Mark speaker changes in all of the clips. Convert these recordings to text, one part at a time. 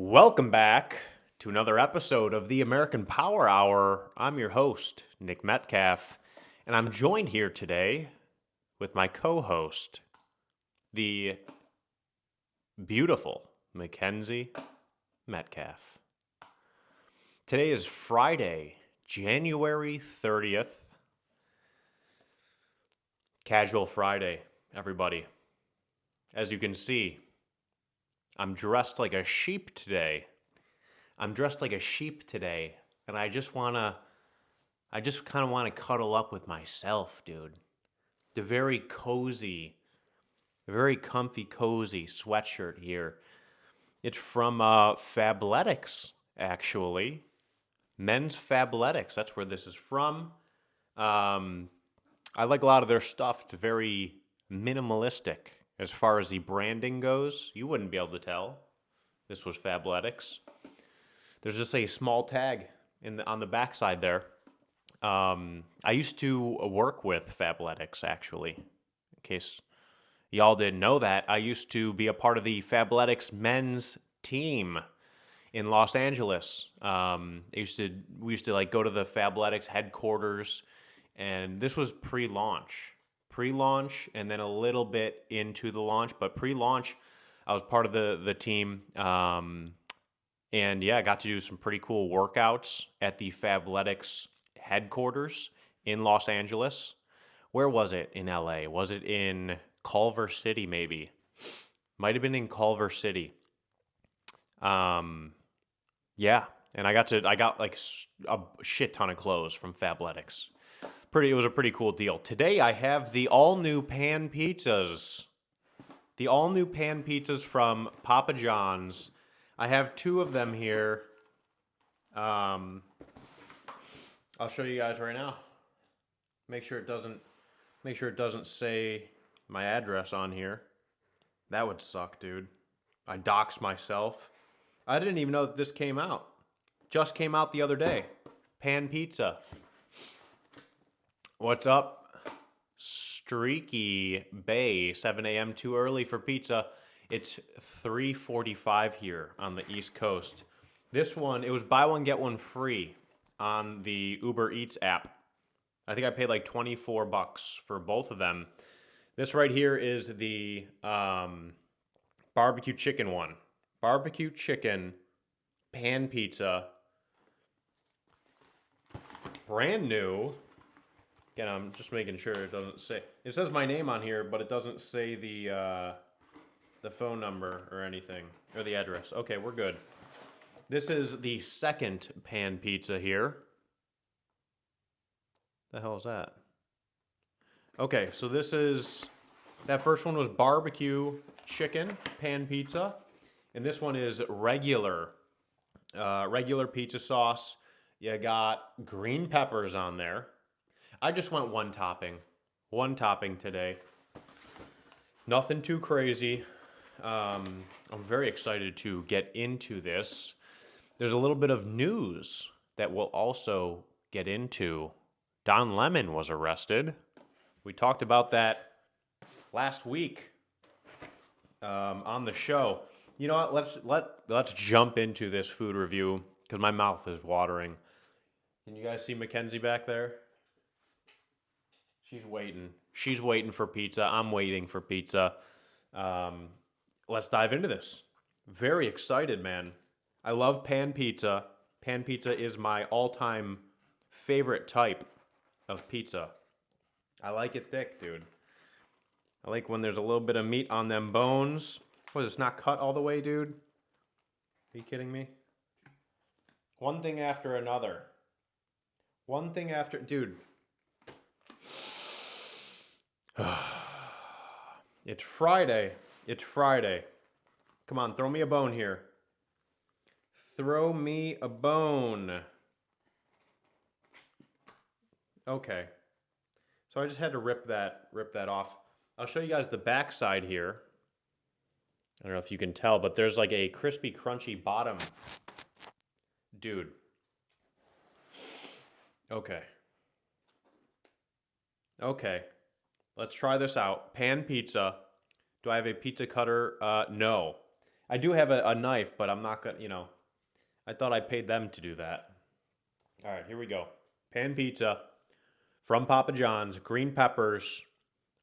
Speaker 1: Welcome back to another episode of the American Power Hour. I'm your host, Nick Metcalf, and I'm joined here today with my co-host, the beautiful Mackenzie Metcalf. Today is Friday, January 30th. Casual Friday, everybody. As you can see, I'm dressed like a sheep today. And I just kind of want to cuddle up with myself, dude. The very comfy, cozy sweatshirt here. It's from Fabletics, actually. Men's Fabletics, that's where this is from. I like a lot of their stuff. It's very minimalistic as far as the branding goes. You wouldn't be able to tell this was Fabletics. There's just a small tag on the backside there. I used to work with Fabletics, actually. In case y'all didn't know that, I used to be a part of the Fabletics men's team in Los Angeles. We used to like go to the Fabletics headquarters, and this was pre-launch, and then a little bit into the launch. But pre-launch, I was part of the team, and yeah, I got to do some pretty cool workouts at the Fabletics headquarters in Los Angeles. Where was it in LA? Was it in Culver City? Maybe, might have been in Culver City. Yeah, and I got like a shit ton of clothes from Fabletics. It was a pretty cool deal. Today I have the all-new pan pizzas. The all-new pan pizzas from Papa John's. I have two of them here. I'll show you guys right now. Make sure it doesn't say my address on here. That would suck, dude. I doxed myself. I didn't even know that this came out. Just came out the other day. Pan pizza. What's up? Streaky Bay, 7 a.m. too early for pizza. It's 3:45 here on the East Coast. This one, it was buy one, get one free on the Uber Eats app. I think I paid like $24 for both of them. This right here is the barbecue chicken one. Barbecue chicken pan pizza. Brand new. Again, I'm just making sure it doesn't say. It says my name on here, but it doesn't say the phone number or anything, or the address. Okay, we're good. This is the second pan pizza here. The hell is that? Okay, so that first one was barbecue chicken pan pizza, and this one is regular pizza sauce. You got green peppers on there. I just went one topping today. Nothing too crazy. I'm very excited to get into this. There's a little bit of news that we'll also get into. Don Lemon was arrested. We talked about that last week on the show. You know what? Let's jump into this food review because my mouth is watering. Can you guys see Mackenzie back there? She's waiting. She's waiting for pizza. I'm waiting for pizza. Let's dive into this. Very excited, man. I love pan pizza. Pan pizza is my all-time favorite type of pizza. I like it thick, dude. I like when there's a little bit of meat on them bones. What, it's not cut all the way, dude? Are you kidding me? One thing after another. Dude. It's Friday. Come on, throw me a bone here. Throw me a bone. Okay. So I just had to rip that off. I'll show you guys the back side here. I don't know if you can tell, but there's like a crispy, crunchy bottom. Dude. Okay. Let's try this out. Pan pizza. Do I have a pizza cutter? No. I do have a knife, but I'm not gonna, I thought I paid them to do that. All right, here we go. Pan pizza from Papa John's, green peppers,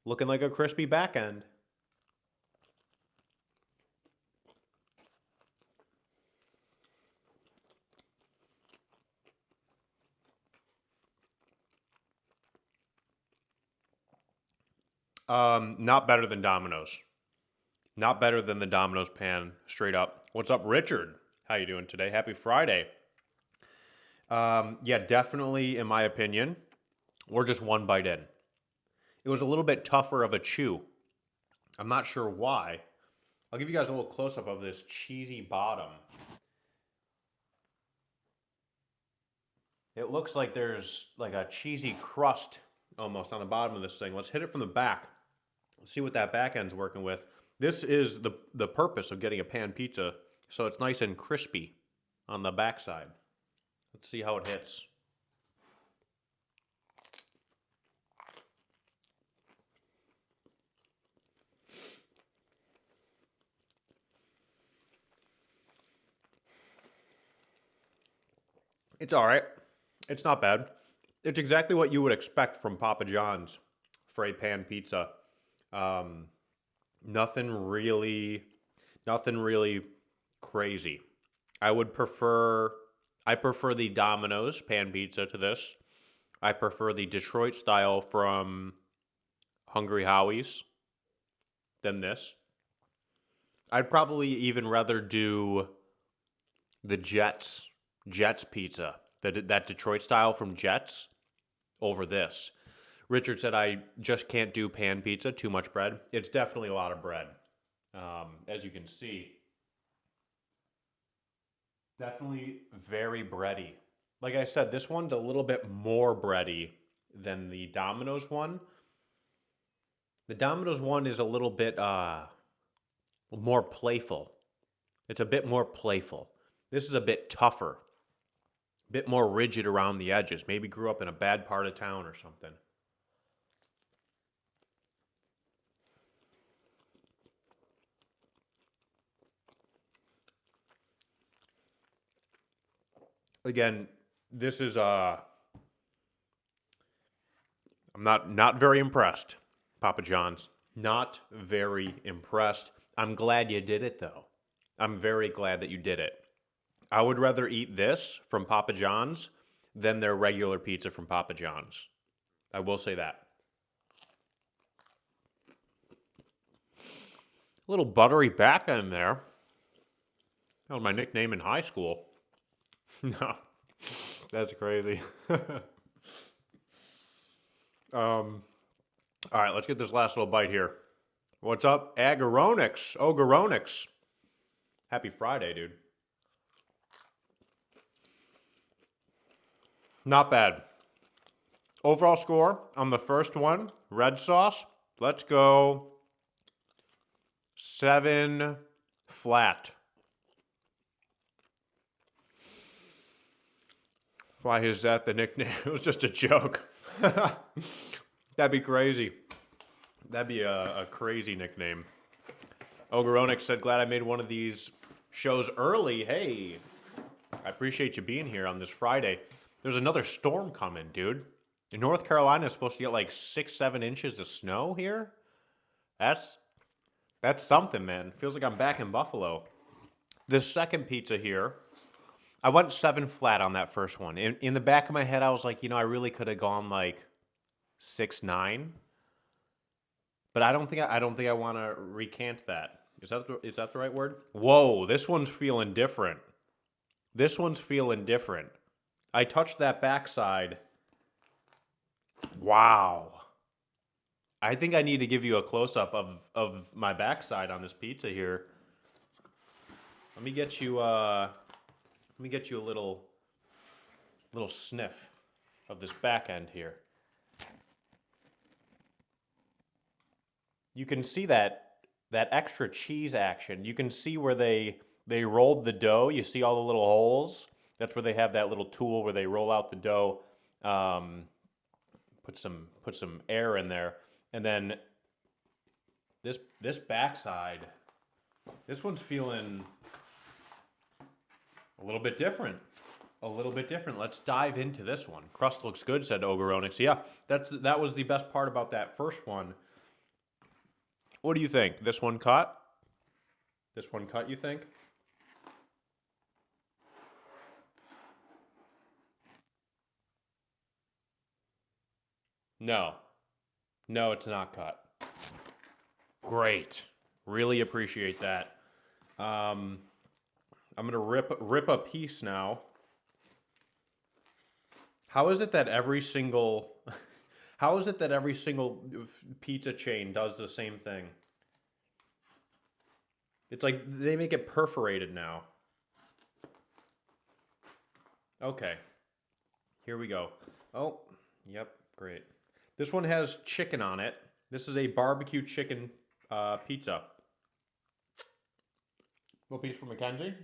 Speaker 1: looking like a crispy back end. Not better than Domino's. Not better than the Domino's pan, straight up. What's up, Richard? How you doing today? Happy Friday. Yeah, definitely, in my opinion, we're just one bite in. It was a little bit tougher of a chew. I'm not sure why. I'll give you guys a little close-up of this cheesy bottom. It looks like there's like a cheesy crust almost on the bottom of this thing. Let's hit it from the back. Let's see what that back end's working with. This is the purpose of getting a pan pizza, so it's nice and crispy on the backside. Let's see how it hits. It's all right. It's not bad. It's exactly what you would expect from Papa John's for a pan pizza. Um, nothing really, nothing really crazy. I would prefer, I prefer the Domino's pan pizza to this. I prefer the Detroit style from Hungry Howie's than this. I'd probably even rather do the Jets pizza, that Detroit style from Jets over this. Richard said I just can't do pan pizza, too much bread. It's definitely a lot of bread, as you can see. Definitely very bready. Like I said, this one's a little bit more bready than the Domino's one. The Domino's one is a little bit more playful. It's a bit more playful. This is a bit tougher, a bit more rigid around the edges. Maybe grew up in a bad part of town or something. Again, this is I'm not very impressed, Papa John's. Not very impressed. I'm glad you did it though. I'm very glad that you did it. I would rather eat this from Papa John's than their regular pizza from Papa John's. I will say that. A little buttery back end there. That was my nickname in high school. No, that's crazy. All right, let's get this last little bite here. What's up, Agaronix? Ogaronix. Happy Friday, dude. Not bad. Overall score on the first one, red sauce. Let's go 7 flat. Why is that the nickname? It was just a joke. That'd be crazy. That'd be a crazy nickname. Ogaronix said, glad I made one of these shows early. Hey, I appreciate you being here on this Friday. There's another storm coming, dude. North Carolina is supposed to get like 6-7 inches of snow here. That's something, man. Feels like I'm back in Buffalo. The second pizza here, I went 7 flat on that first one. In the back of my head, I was like, I really could have gone like 6-9. But I don't think I want to recant that. Is that the right word? Whoa, this one's feeling different. This one's feeling different. I touched that backside. Wow. I think I need to give you a close-up of my backside on this pizza here. Let me get you a little sniff of this back end here. You can see that extra cheese action. You can see where they rolled the dough. You see all the little holes. That's where they have that little tool where they roll out the dough, put some air in there, and then this backside This one's feeling a little bit different. A little bit different. Let's dive into this one. Crust looks good, said Ogoronix. Yeah, that was the best part about that first one. What do you think? This one cut? This one cut, you think? No. No, it's not cut. Great. Really appreciate that. I'm gonna rip a piece now. How is it that every single pizza chain does the same thing? It's like they make it perforated now. Okay. Here we go. Oh, yep, great. This one has chicken on it. This is a barbecue chicken pizza. Little piece for Mackenzie.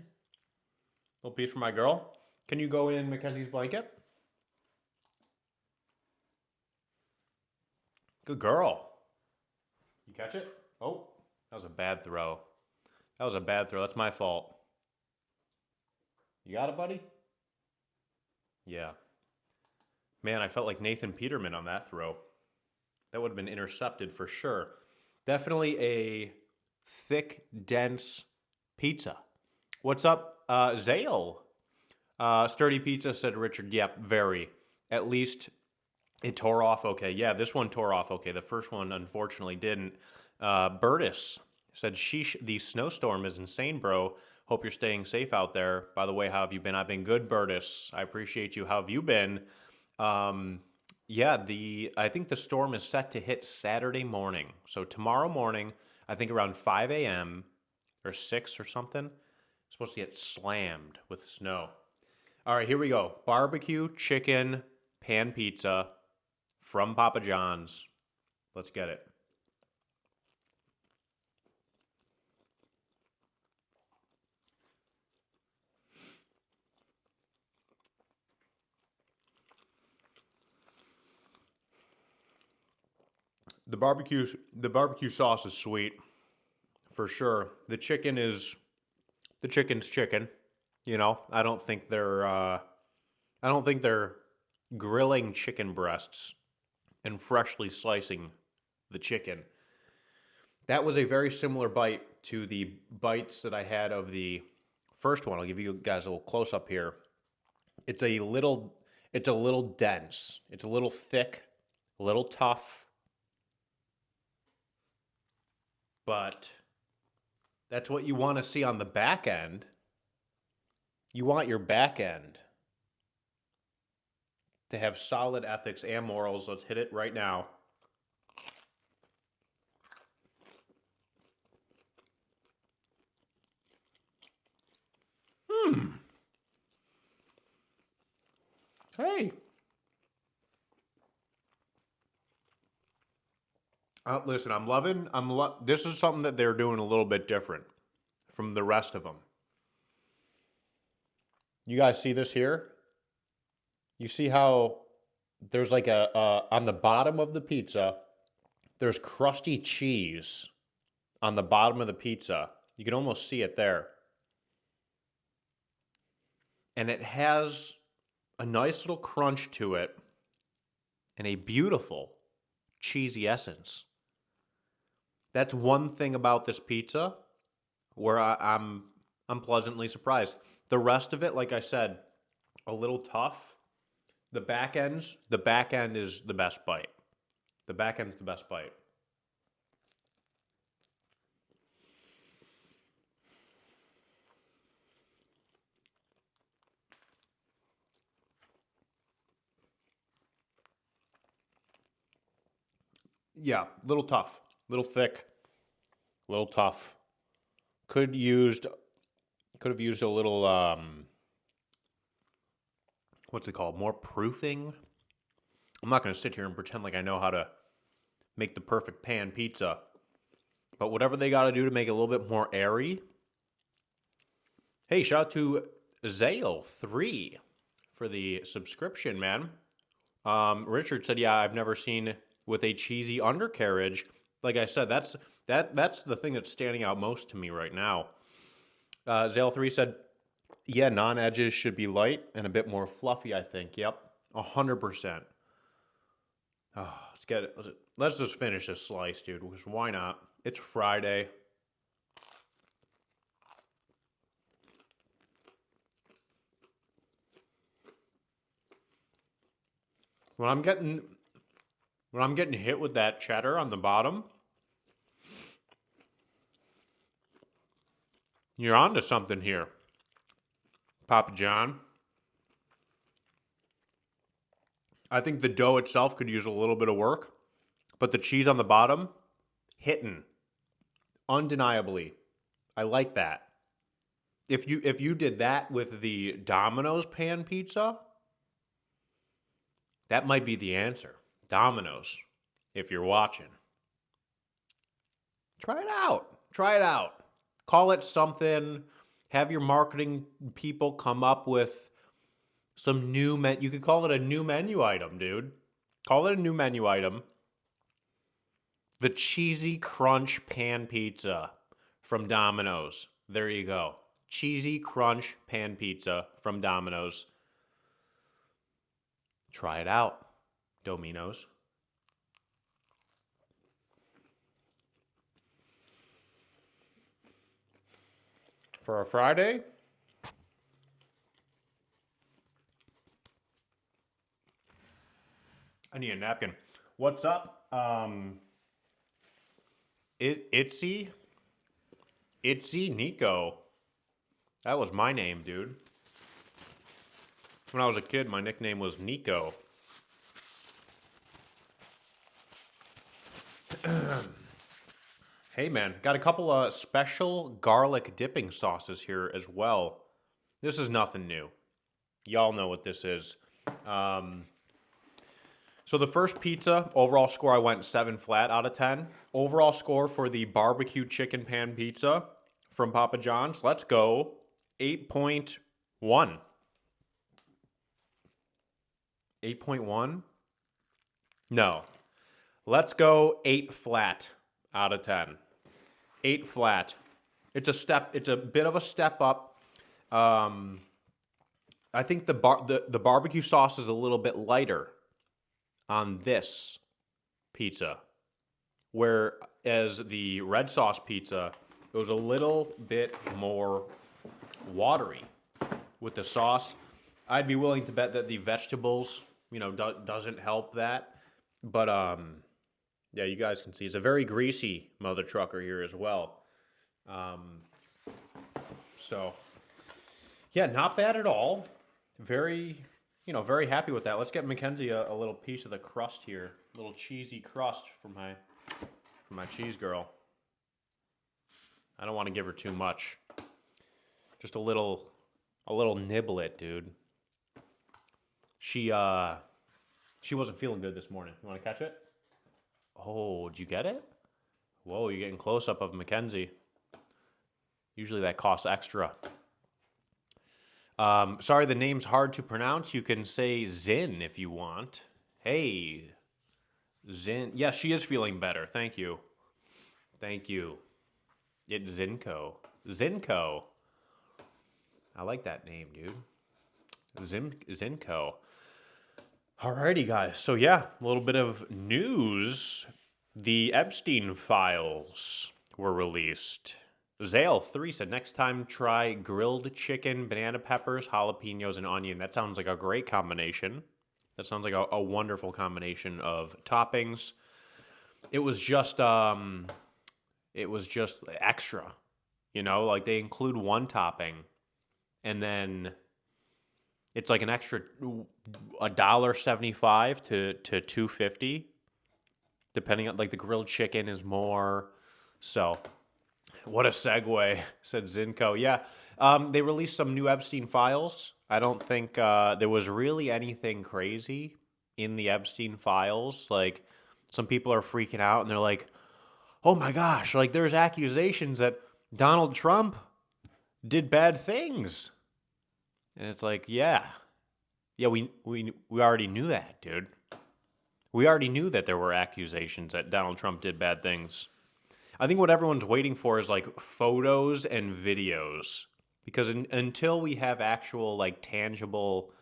Speaker 1: Little piece for my girl. Can you go in Mackenzie's blanket? Good girl. You catch it? Oh, that was a bad throw. That was a bad throw. That's my fault. You got it, buddy? Yeah. Man, I felt like Nathan Peterman on that throw. That would have been intercepted for sure. Definitely a thick, dense pizza. What's up, Zale? Sturdy pizza, said Richard. Yep, very. At least it tore off okay. Yeah, this one tore off okay. The first one, unfortunately, didn't. Burtis said, sheesh, the snowstorm is insane, bro. Hope you're staying safe out there. By the way, how have you been? I've been good, Burtis. I appreciate you. How have you been? Yeah, I think the storm is set to hit Saturday morning. So tomorrow morning, I think around 5 a.m. or 6 or something, it's supposed to get slammed with snow. All right, here we go. Barbecue chicken pan pizza from Papa John's. Let's get it. The barbecue sauce is sweet, for sure. The chicken's chicken. You know, I don't think they're grilling chicken breasts and freshly slicing the chicken. That was a very similar bite to the bites that I had of the first one. I'll give you guys a little close up here. It's a little dense. It's a little thick, a little tough. But that's what you want to see on the back end. You want your back end to have solid ethics and morals. Let's hit it right now. Hey. Listen, this is something that they're doing a little bit different from the rest of them. You guys see this here? You see how there's like on the bottom of the pizza, there's crusty cheese on the bottom of the pizza. You can almost see it there. And it has a nice little crunch to it and a beautiful cheesy essence. That's one thing about this pizza where I'm pleasantly surprised. The rest of it, like I said, a little tough. The back end is the best bite. The back end's the best bite. Yeah, little tough, little thick, little tough. Could have used a little what's it called? More proofing. I'm not going to sit here and pretend like I know how to make the perfect pan pizza, but whatever they got to do to make it a little bit more airy. Hey, shout out to Zale3 for the subscription, man. Richard said, "Yeah, I've never seen with a cheesy undercarriage." Like I said, that's That's the thing that's standing out most to me right now. Zale3 said, yeah, non-edges should be light and a bit more fluffy, I think. Yep, 100%. Oh, let's just finish this slice, dude, because why not? It's Friday. When I'm getting hit with that cheddar on the bottom, you're onto something here, Papa John. I think the dough itself could use a little bit of work, but the cheese on the bottom, hitting, undeniably. I like that. If you did that with the Domino's pan pizza, that might be the answer. Domino's, if you're watching. Try it out. Try it out. Call it something. Have your marketing people come up with some new you could call it a new menu item, dude. Call it a new menu item. The Cheesy Crunch Pan Pizza from Domino's. There you go. Cheesy Crunch Pan Pizza from Domino's. Try it out, Domino's. For a Friday, I need a napkin. What's up? Itzy Nico. That was my name, dude. When I was a kid, my nickname was Nico. Hey, man. Got a couple of special garlic dipping sauces here as well. This is nothing new. Y'all know what this is. So the first pizza, overall score, I went 7 flat out of 10. Overall score for the barbecue chicken pan pizza from Papa John's, let's go 8.1. 8.1? No. Let's go 8 flat out of 10. 8 flat. It's a bit of a step up. I think the barbecue sauce is a little bit lighter on this pizza, whereas the red sauce pizza, it was a little bit more watery with the sauce. I'd be willing to bet that the vegetables, doesn't help that. But yeah, you guys can see it's a very greasy mother trucker here as well. So yeah, not bad at all. Very happy with that. Let's get Mackenzie a little piece of the crust here, a little cheesy crust for my cheese girl. I don't want to give her too much. Just a little niblet, dude. She wasn't feeling good this morning. You want to catch it? Oh, did you get it? Whoa, you're getting close up of Mackenzie. Usually that costs extra. Sorry, the name's hard to pronounce. You can say Zin if you want. Hey, Zin. Yeah, she is feeling better. Thank you. Thank you. It's Zinco. Zinco. I like that name, dude. Zinco. Alrighty, guys. So yeah, a little bit of news. The Epstein files were released. Zale3 said, next time try grilled chicken, banana peppers, jalapenos, and onion. That sounds like a great combination. That sounds like a wonderful combination of toppings. It was just extra. Like they include one topping and then it's like an extra $1.75 to $2.50, depending on, like, the grilled chicken is more. So, what a segue, said Zinco. Yeah, they released some new Epstein files. I don't think there was really anything crazy in the Epstein files. Like, some people are freaking out and they're like, oh my gosh, like there's accusations that Donald Trump did bad things. And it's like, yeah, we already knew that, dude. We already knew that there were accusations that Donald Trump did bad things. I think what everyone's waiting for is like photos and videos, because until we have actual like tangible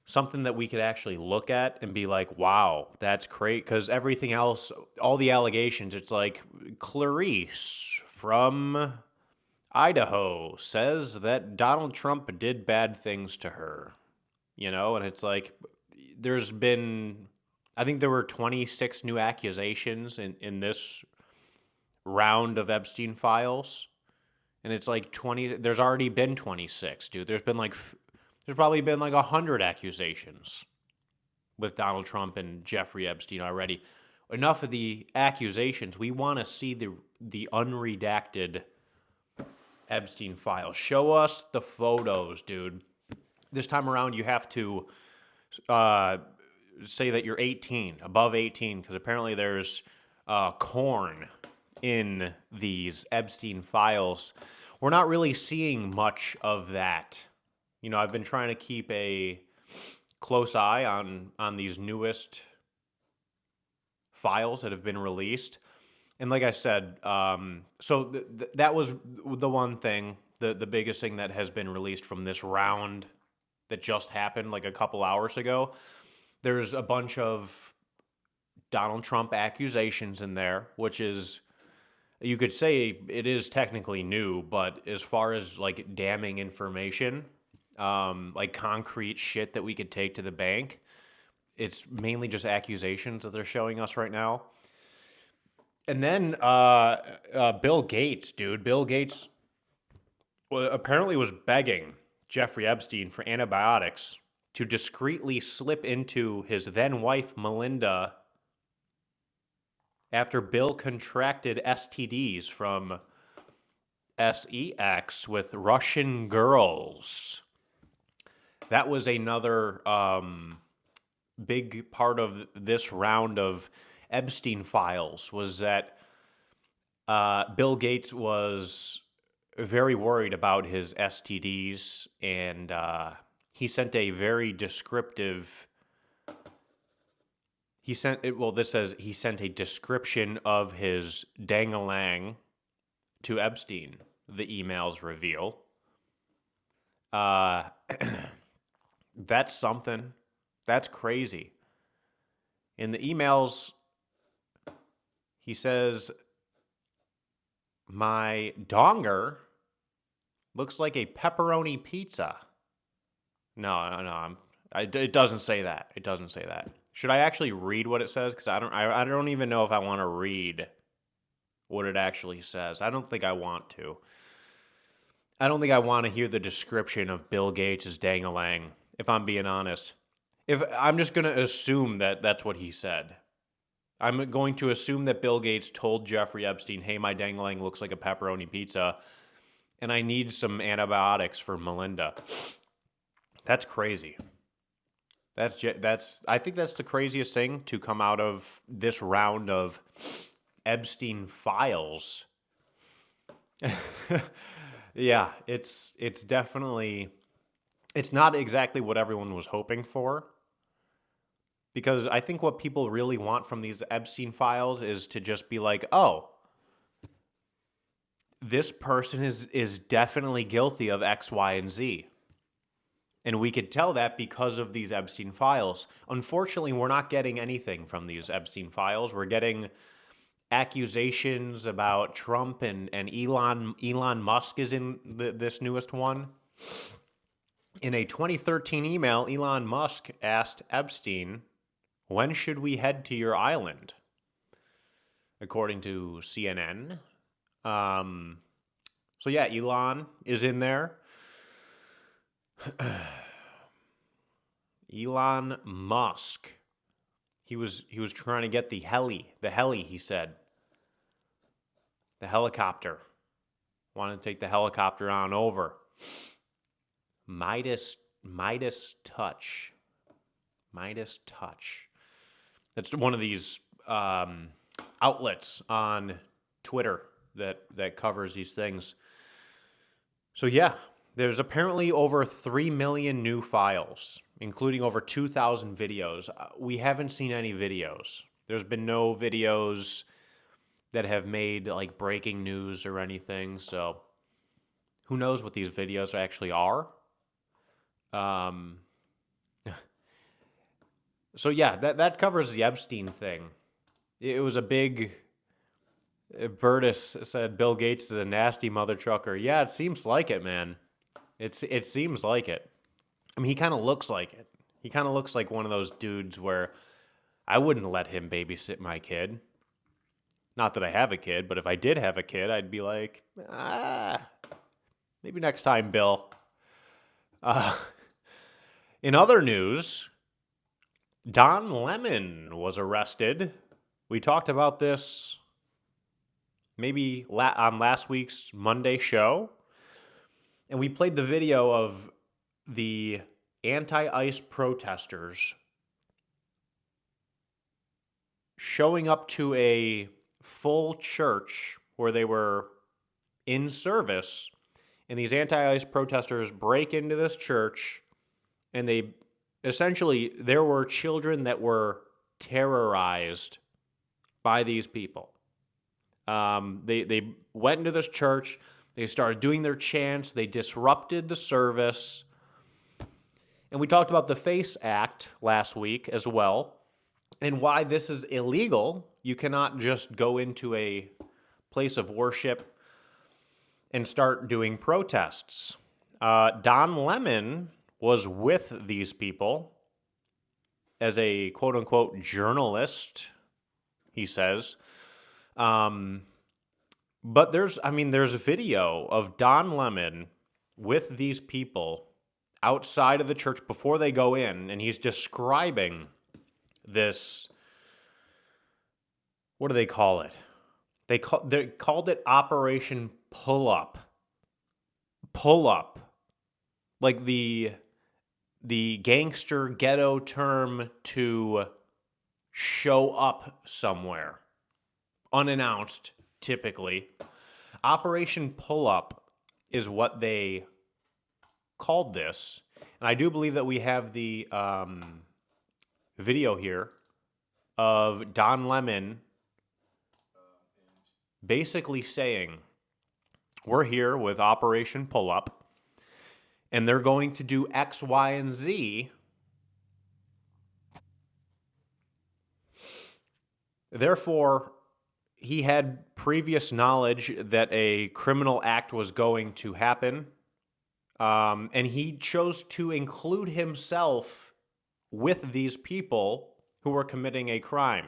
Speaker 1: something that we could actually look at and be like, wow, that's great. Because everything else, all the allegations, it's like Clarice from Idaho says that Donald Trump did bad things to her, and it's like there's been, I think there were 26 new accusations in this round of Epstein files. And it's like there's already been 26, dude. There's probably been like 100 accusations with Donald Trump and Jeffrey Epstein already. Enough of the accusations. We want to see the unredacted Epstein file. Show us the photos, dude. This time around, you have to say that you're 18, above 18, because apparently there's corn in these Epstein files. We're not really seeing much of that. I've been trying to keep a close eye on these newest files that have been released. And like I said, so that was the one thing, the biggest thing that has been released from this round that just happened like a couple hours ago. There's a bunch of Donald Trump accusations in there, which is, you could say it is technically new, but as far as like damning information, like concrete shit that we could take to the bank, it's mainly just accusations that they're showing us right now. And then Bill Gates, dude. Bill Gates apparently was begging Jeffrey Epstein for antibiotics to discreetly slip into his then wife Melinda after Bill contracted STDs from sex with Russian girls. That was another big part of this round of Epstein files, was that Bill Gates was very worried about his STDs, and he sent a very descriptive. This says he sent a description of his dang-a-lang to Epstein, the emails reveal. That's something. That's crazy. In the emails, he says, my donger looks like a pepperoni pizza. No, it doesn't say that. It doesn't say that. Should I actually read what it says? Because I don't even know if I want to read what it actually says. I don't think I want to. I don't think I want to hear the description of Bill Gates' dang-a-lang, if I'm being honest. If I'm just going to assume that that's what he said. I'm going to assume that Bill Gates told Jeffrey Epstein, hey, my dang-a-lang looks like a pepperoni pizza, and I need some antibiotics for Melinda. That's crazy. I think that's the craziest thing to come out of this round of Epstein files. Yeah, it's definitely, it's not exactly what everyone was hoping for. Because I think what people really want from these Epstein files is to just be like, oh, this person is definitely guilty of X, Y, and Z. And we could tell that because of these Epstein files. Unfortunately, we're not getting anything from these Epstein files. We're getting accusations about Trump, and Elon Musk is in this newest one. In a 2013 email, Elon Musk asked Epstein, when should we head to your island? According to CNN. So yeah, Elon is in there. Elon Musk. He was trying to get the heli, he said. The helicopter. Wanted to take the helicopter on over. Midas touch. Midas touch. That's one of these outlets on Twitter that covers these things. So yeah, there's apparently over 3 million new files, including over 2,000 videos. We haven't seen any videos. There's been no videos that have made like breaking news or anything. So who knows what these videos actually are. Um, so yeah, that covers the Epstein thing. It was a big. Burtis said Bill Gates is a nasty mother trucker. Yeah, it seems like it, man. It seems like it. I mean, he kind of looks like it. He kind of looks like one of those dudes where I wouldn't let him babysit my kid. Not that I have a kid, but if I did have a kid, I'd be like, maybe next time, Bill. Uh, in other news, Don Lemon was arrested. We talked about this maybe on last week's Monday show. And we played the video of the anti-ICE protesters showing up to a full church where they were in service. And these anti-ICE protesters break into this church, and they essentially, there were children that were terrorized by these people. They went into this church. They started doing their chants. They disrupted the service. And we talked about the FACE Act last week as well, and why this is illegal. You cannot just go into a place of worship and start doing protests. Don Lemon was with these people as a quote-unquote journalist, he says. But there's a video of Don Lemon with these people outside of the church before they go in, and he's describing this. What do they call it? They called it Operation Pull Up. Pull Up, like the gangster ghetto term to show up somewhere, unannounced, typically. Operation Pull Up is what they called this, and I do believe that we have the video here of Don Lemon basically saying, we're here with Operation Pull Up, and they're going to do X, Y, and Z. Therefore, he had previous knowledge that a criminal act was going to happen, and he chose to include himself with these people who were committing a crime.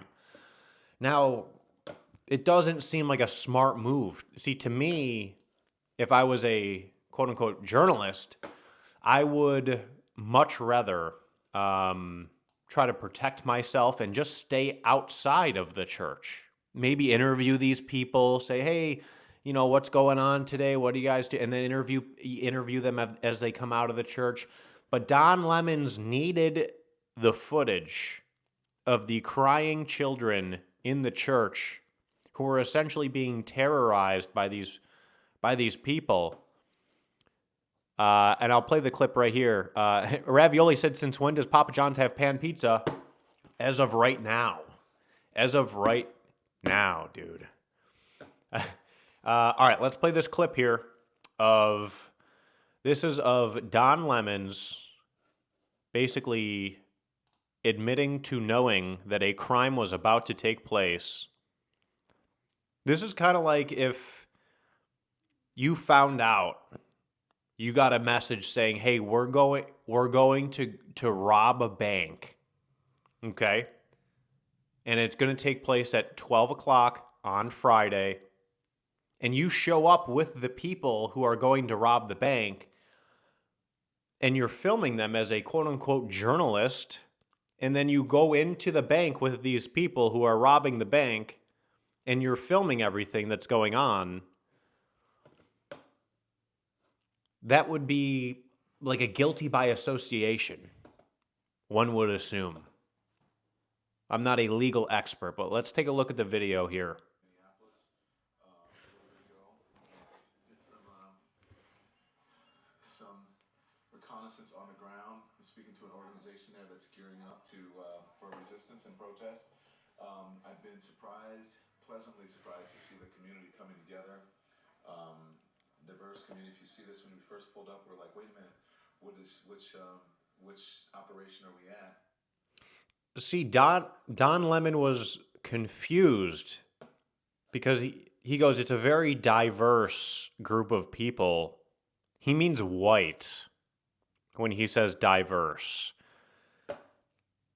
Speaker 1: Now, it doesn't seem like a smart move. See, to me, if I was a quote-unquote journalist, I would much rather try to protect myself and just stay outside of the church. Maybe interview these people, say, hey, what's going on today? What do you guys do? And then interview them as they come out of the church. But Don Lemons needed the footage of the crying children in the church who were essentially being terrorized by these people. And I'll play the clip right here. Ravioli said, since when does Papa John's have pan pizza? As of right now. As of right now, dude. All right, let's play this clip here this is of Don Lemons basically admitting to knowing that a crime was about to take place. This is kind of like if you found out, you got a message saying, hey, we're going to rob a bank, okay? And it's going to take place at 12 o'clock on Friday, and you show up with the people who are going to rob the bank, and you're filming them as a quote-unquote journalist, and then you go into the bank with these people who are robbing the bank, and you're filming everything that's going on. That would be like a guilty by association, one would assume. I'm not a legal expert, but let's take a look at the video here.
Speaker 2: Some reconnaissance on the ground. I'm speaking to an organization there that's gearing up for resistance and protest. I've been surprised pleasantly surprised to see the community coming together. Diverse community. If you see this when we first pulled up, we're like, wait a minute, which operation are we at?
Speaker 1: See, Don Lemon was confused because he goes, it's a very diverse group of people. He means white when he says diverse.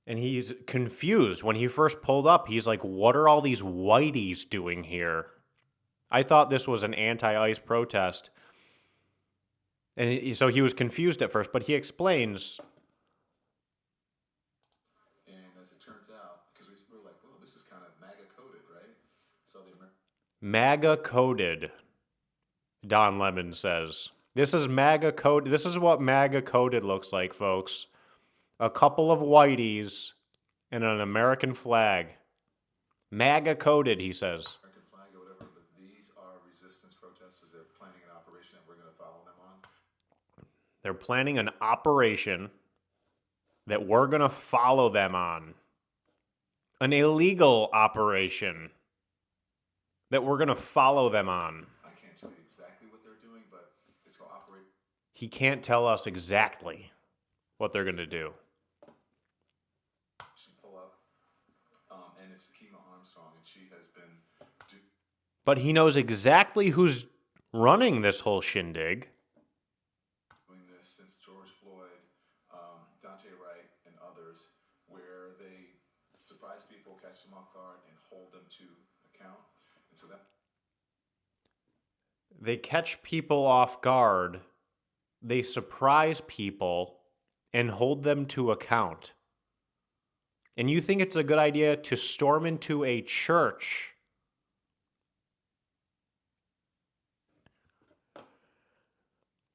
Speaker 1: And he's confused. When he first pulled up, he's like, what are all these whiteys doing here? I thought this was an anti-ICE protest. And so he was confused at first, but he explains.
Speaker 2: And as it turns out, because we were like, well, this is kind of MAGA coded, right? So
Speaker 1: MAGA coded, Don Lemon says. This is MAGA coded. This is what MAGA coded looks like, folks. A couple of whiteys and an American flag. MAGA coded, he says.
Speaker 2: American flag or whatever, but these are resistance protesters. They're planning an operation that we're going to follow them on.
Speaker 1: They're planning an operation that we're going to follow them on. An illegal operation that we're going to follow them on.
Speaker 2: I can't tell you exactly what they're doing, but it's going to operate.
Speaker 1: He can't tell us exactly what they're going to do.
Speaker 2: Pull up, and it's Kima Armstrong, and she has been.
Speaker 1: But he knows exactly who's running this whole shindig.
Speaker 2: Doing this since George Floyd, Dante Wright, and others, where they surprise people, catch them off guard, and hold them to account. And so that
Speaker 1: they catch people off guard, they surprise people, and hold them to account. And you think it's a good idea to storm into a church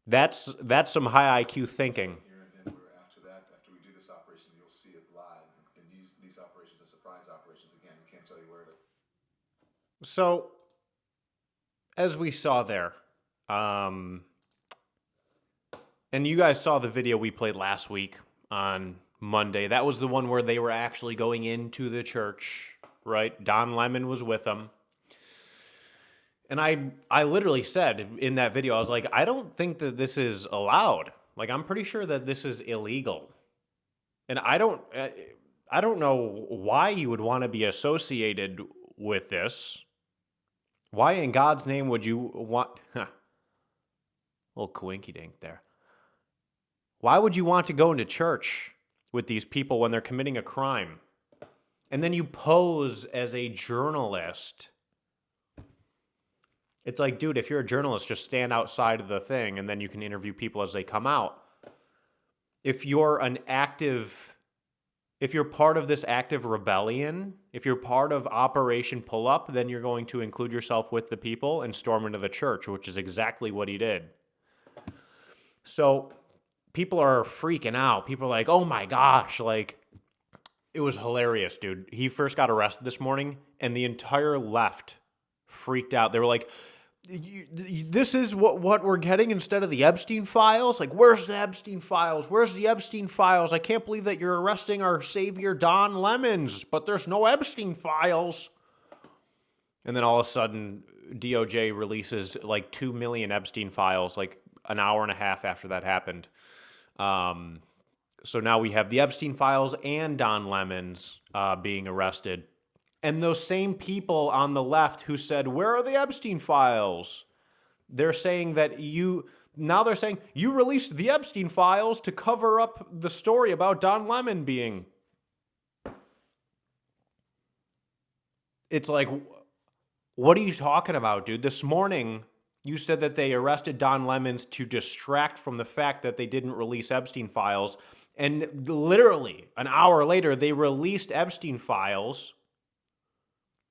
Speaker 1: That's some high IQ thinking.
Speaker 2: here, and then after we do this operation, you'll see it live. And these operations are surprise operations. Again, we can't tell you where they're.
Speaker 1: So, as we saw there, and you guys saw the video we played last week on Monday. That was the one where they were actually going into the church, right? Don Lemon was with them. And I literally said in that video, I was like, I don't think that this is allowed. Like, I'm pretty sure that this is illegal. And I don't know why you would want to be associated with this. Why in God's name would you want... Little coinky-dink there. Why would you want to go into church with these people when they're committing a crime? And then you pose as a journalist. It's like, dude, if you're a journalist, just stand outside of the thing and then you can interview people as they come out. If you're part of this active rebellion, if you're part of Operation Pull Up, then you're going to include yourself with the people and storm into the church, which is exactly what he did. So people are freaking out. People are like, oh my gosh, like, it was hilarious, dude. He first got arrested this morning and the entire left freaked out. They were like, this is what we're getting instead of the Epstein files? Like, where's the Epstein files? Where's the Epstein files? I can't believe that you're arresting our savior, Don Lemons, but there's no Epstein files. And then all of a sudden, DOJ releases like 2 million Epstein files, like an hour and a half after that happened. So now we have the Epstein files and Don Lemons being arrested. And those same people on the left who said, where are the Epstein files? They're saying that you released the Epstein files to cover up the story about Don Lemon being. It's like, what are you talking about, dude? This morning, you said that they arrested Don Lemons to distract from the fact that they didn't release Epstein files. And literally, an hour later, they released Epstein files.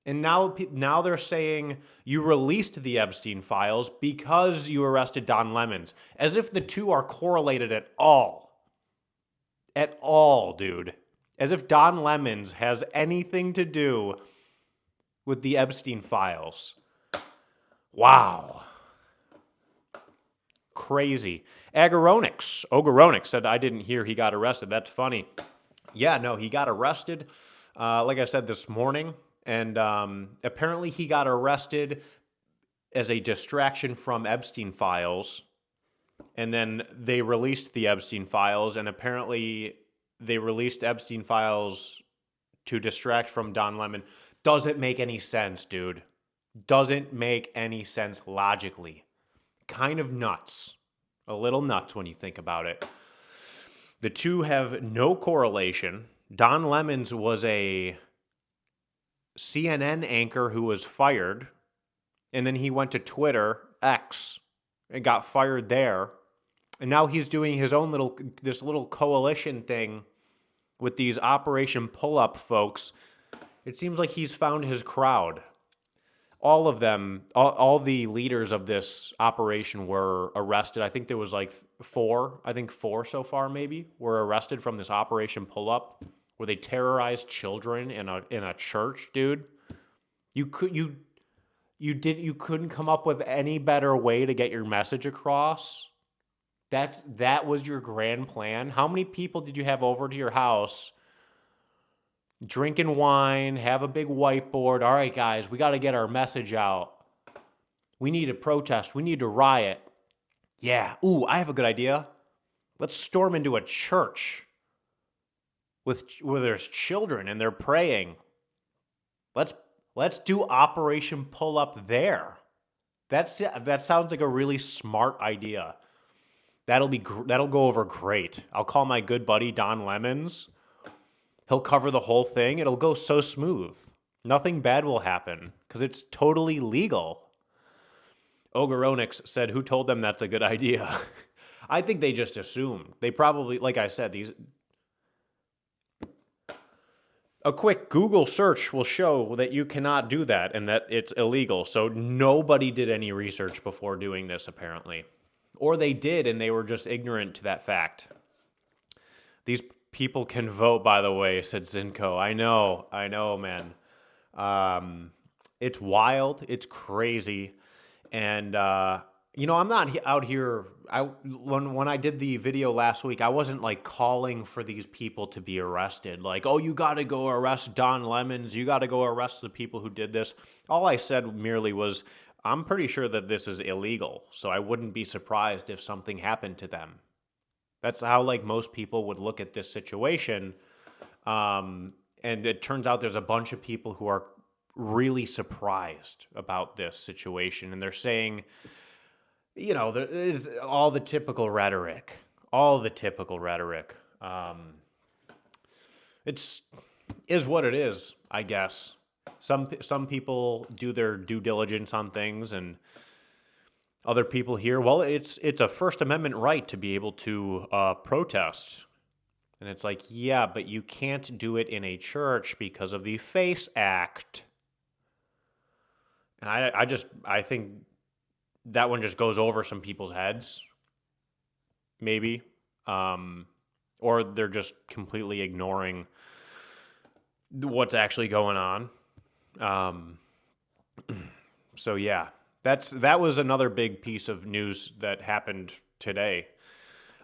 Speaker 1: And now they're saying you released the Epstein files because you arrested Don Lemons. As if the two are correlated at all. At all, dude. As if Don Lemons has anything to do with the Epstein files. Wow. Crazy. Ogoronix said, I didn't hear he got arrested. That's funny. Yeah, no, he got arrested, like I said, this morning. And apparently he got arrested as a distraction from Epstein files. And then they released the Epstein files, and apparently they released Epstein files to distract from Don Lemon. Doesn't make any sense, dude. Doesn't make any sense logically. Kind of nuts. A little nuts when you think about it. The two have no correlation. Don Lemons was a CNN anchor who was fired, and then he went to Twitter, X, and got fired there. And now he's doing his own little coalition thing with these Operation Pull-Up folks. It seems like he's found his crowd. All of them, all the leaders of this operation were arrested. I think there was like four so far maybe, were arrested from this Operation Pull-Up, where they terrorized children in a church, dude. You couldn't come up with any better way to get your message across. That was your grand plan. How many people did you have over to your house drinking wine, have a big whiteboard? All right, guys, we got to get our message out. We need to protest. We need to riot. Yeah. Ooh, I have a good idea. Let's storm into a church where there's children and they're praying. Let's do Operation Pull Up there. That sounds like a really smart idea. That'll go over great. I'll call my good buddy Don Lemons. He'll cover the whole thing. It'll go so smooth. Nothing bad will happen because it's totally legal. Ogoronix said, "Who told them that's a good idea?" I think they just assumed. They probably, like I said, a quick Google search will show that you cannot do that and that it's illegal. So nobody did any research before doing this, apparently. Or they did, and they were just ignorant to that fact. These people can vote, by the way, said Zinko. I know, man. It's wild. It's crazy. And, I'm not out here. When I did the video last week, I wasn't like calling for these people to be arrested. Like, oh, you got to go arrest Don Lemons. You got to go arrest the people who did this. All I said merely was, I'm pretty sure that this is illegal, so I wouldn't be surprised if something happened to them. That's how like most people would look at this situation. And it turns out there's a bunch of people who are really surprised about this situation, and they're saying, all the typical rhetoric. It's is what it is, I guess. Some people do their due diligence on things, and other people here, well, it's a First Amendment right to be able to protest. And it's like, yeah, but you can't do it in a church because of the FACE Act. And I think that one just goes over some people's heads, maybe. Or they're just completely ignoring what's actually going on. So yeah, that was another big piece of news that happened today.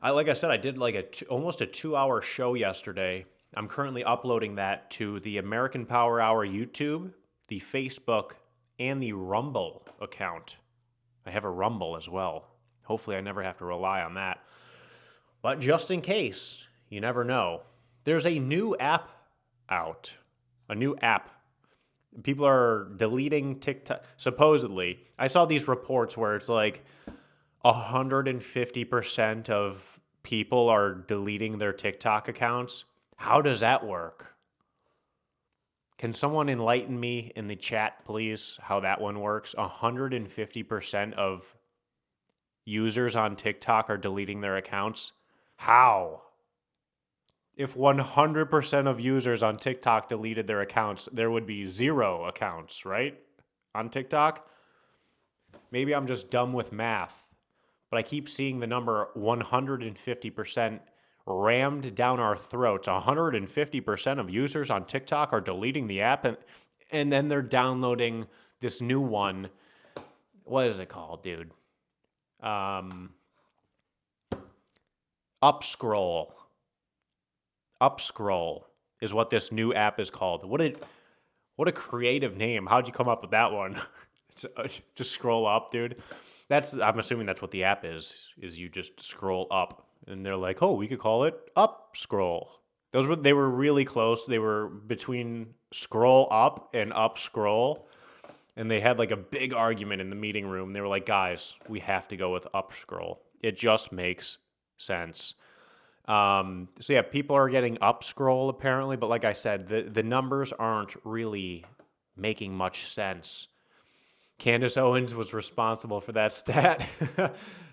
Speaker 1: Like I said, I did like almost a 2-hour show yesterday. I'm currently uploading that to the American Power Hour YouTube, the Facebook, and the Rumble account. I have a Rumble as well. Hopefully I never have to rely on that. But just in case, you never know. There's a new app out. A new app. People are deleting TikTok. Supposedly, I saw these reports where it's like 150% of people are deleting their TikTok accounts. How does that work? Can someone enlighten me in the chat, please, how that one works? 150% of users on TikTok are deleting their accounts. How? If 100% of users on TikTok deleted their accounts, there would be 0 accounts, right? On TikTok? Maybe I'm just dumb with math, but I keep seeing the number 150% rammed down our throats. 150% of users on TikTok are deleting the app, and then they're downloading this new one. What is it called, dude? Upscroll is what this new app is called. What a creative name. How'd you come up with that one? Just scroll up, dude. I'm assuming that's what the app is you just scroll up. And they're like, oh, we could call it up scroll. They were really close. They were between scroll up and up scroll. And they had like a big argument in the meeting room. They were like, guys, we have to go with up scroll. It just makes sense. So yeah, people are getting up scroll apparently, but like I said, the numbers aren't really making much sense. Candace Owens was responsible for that stat.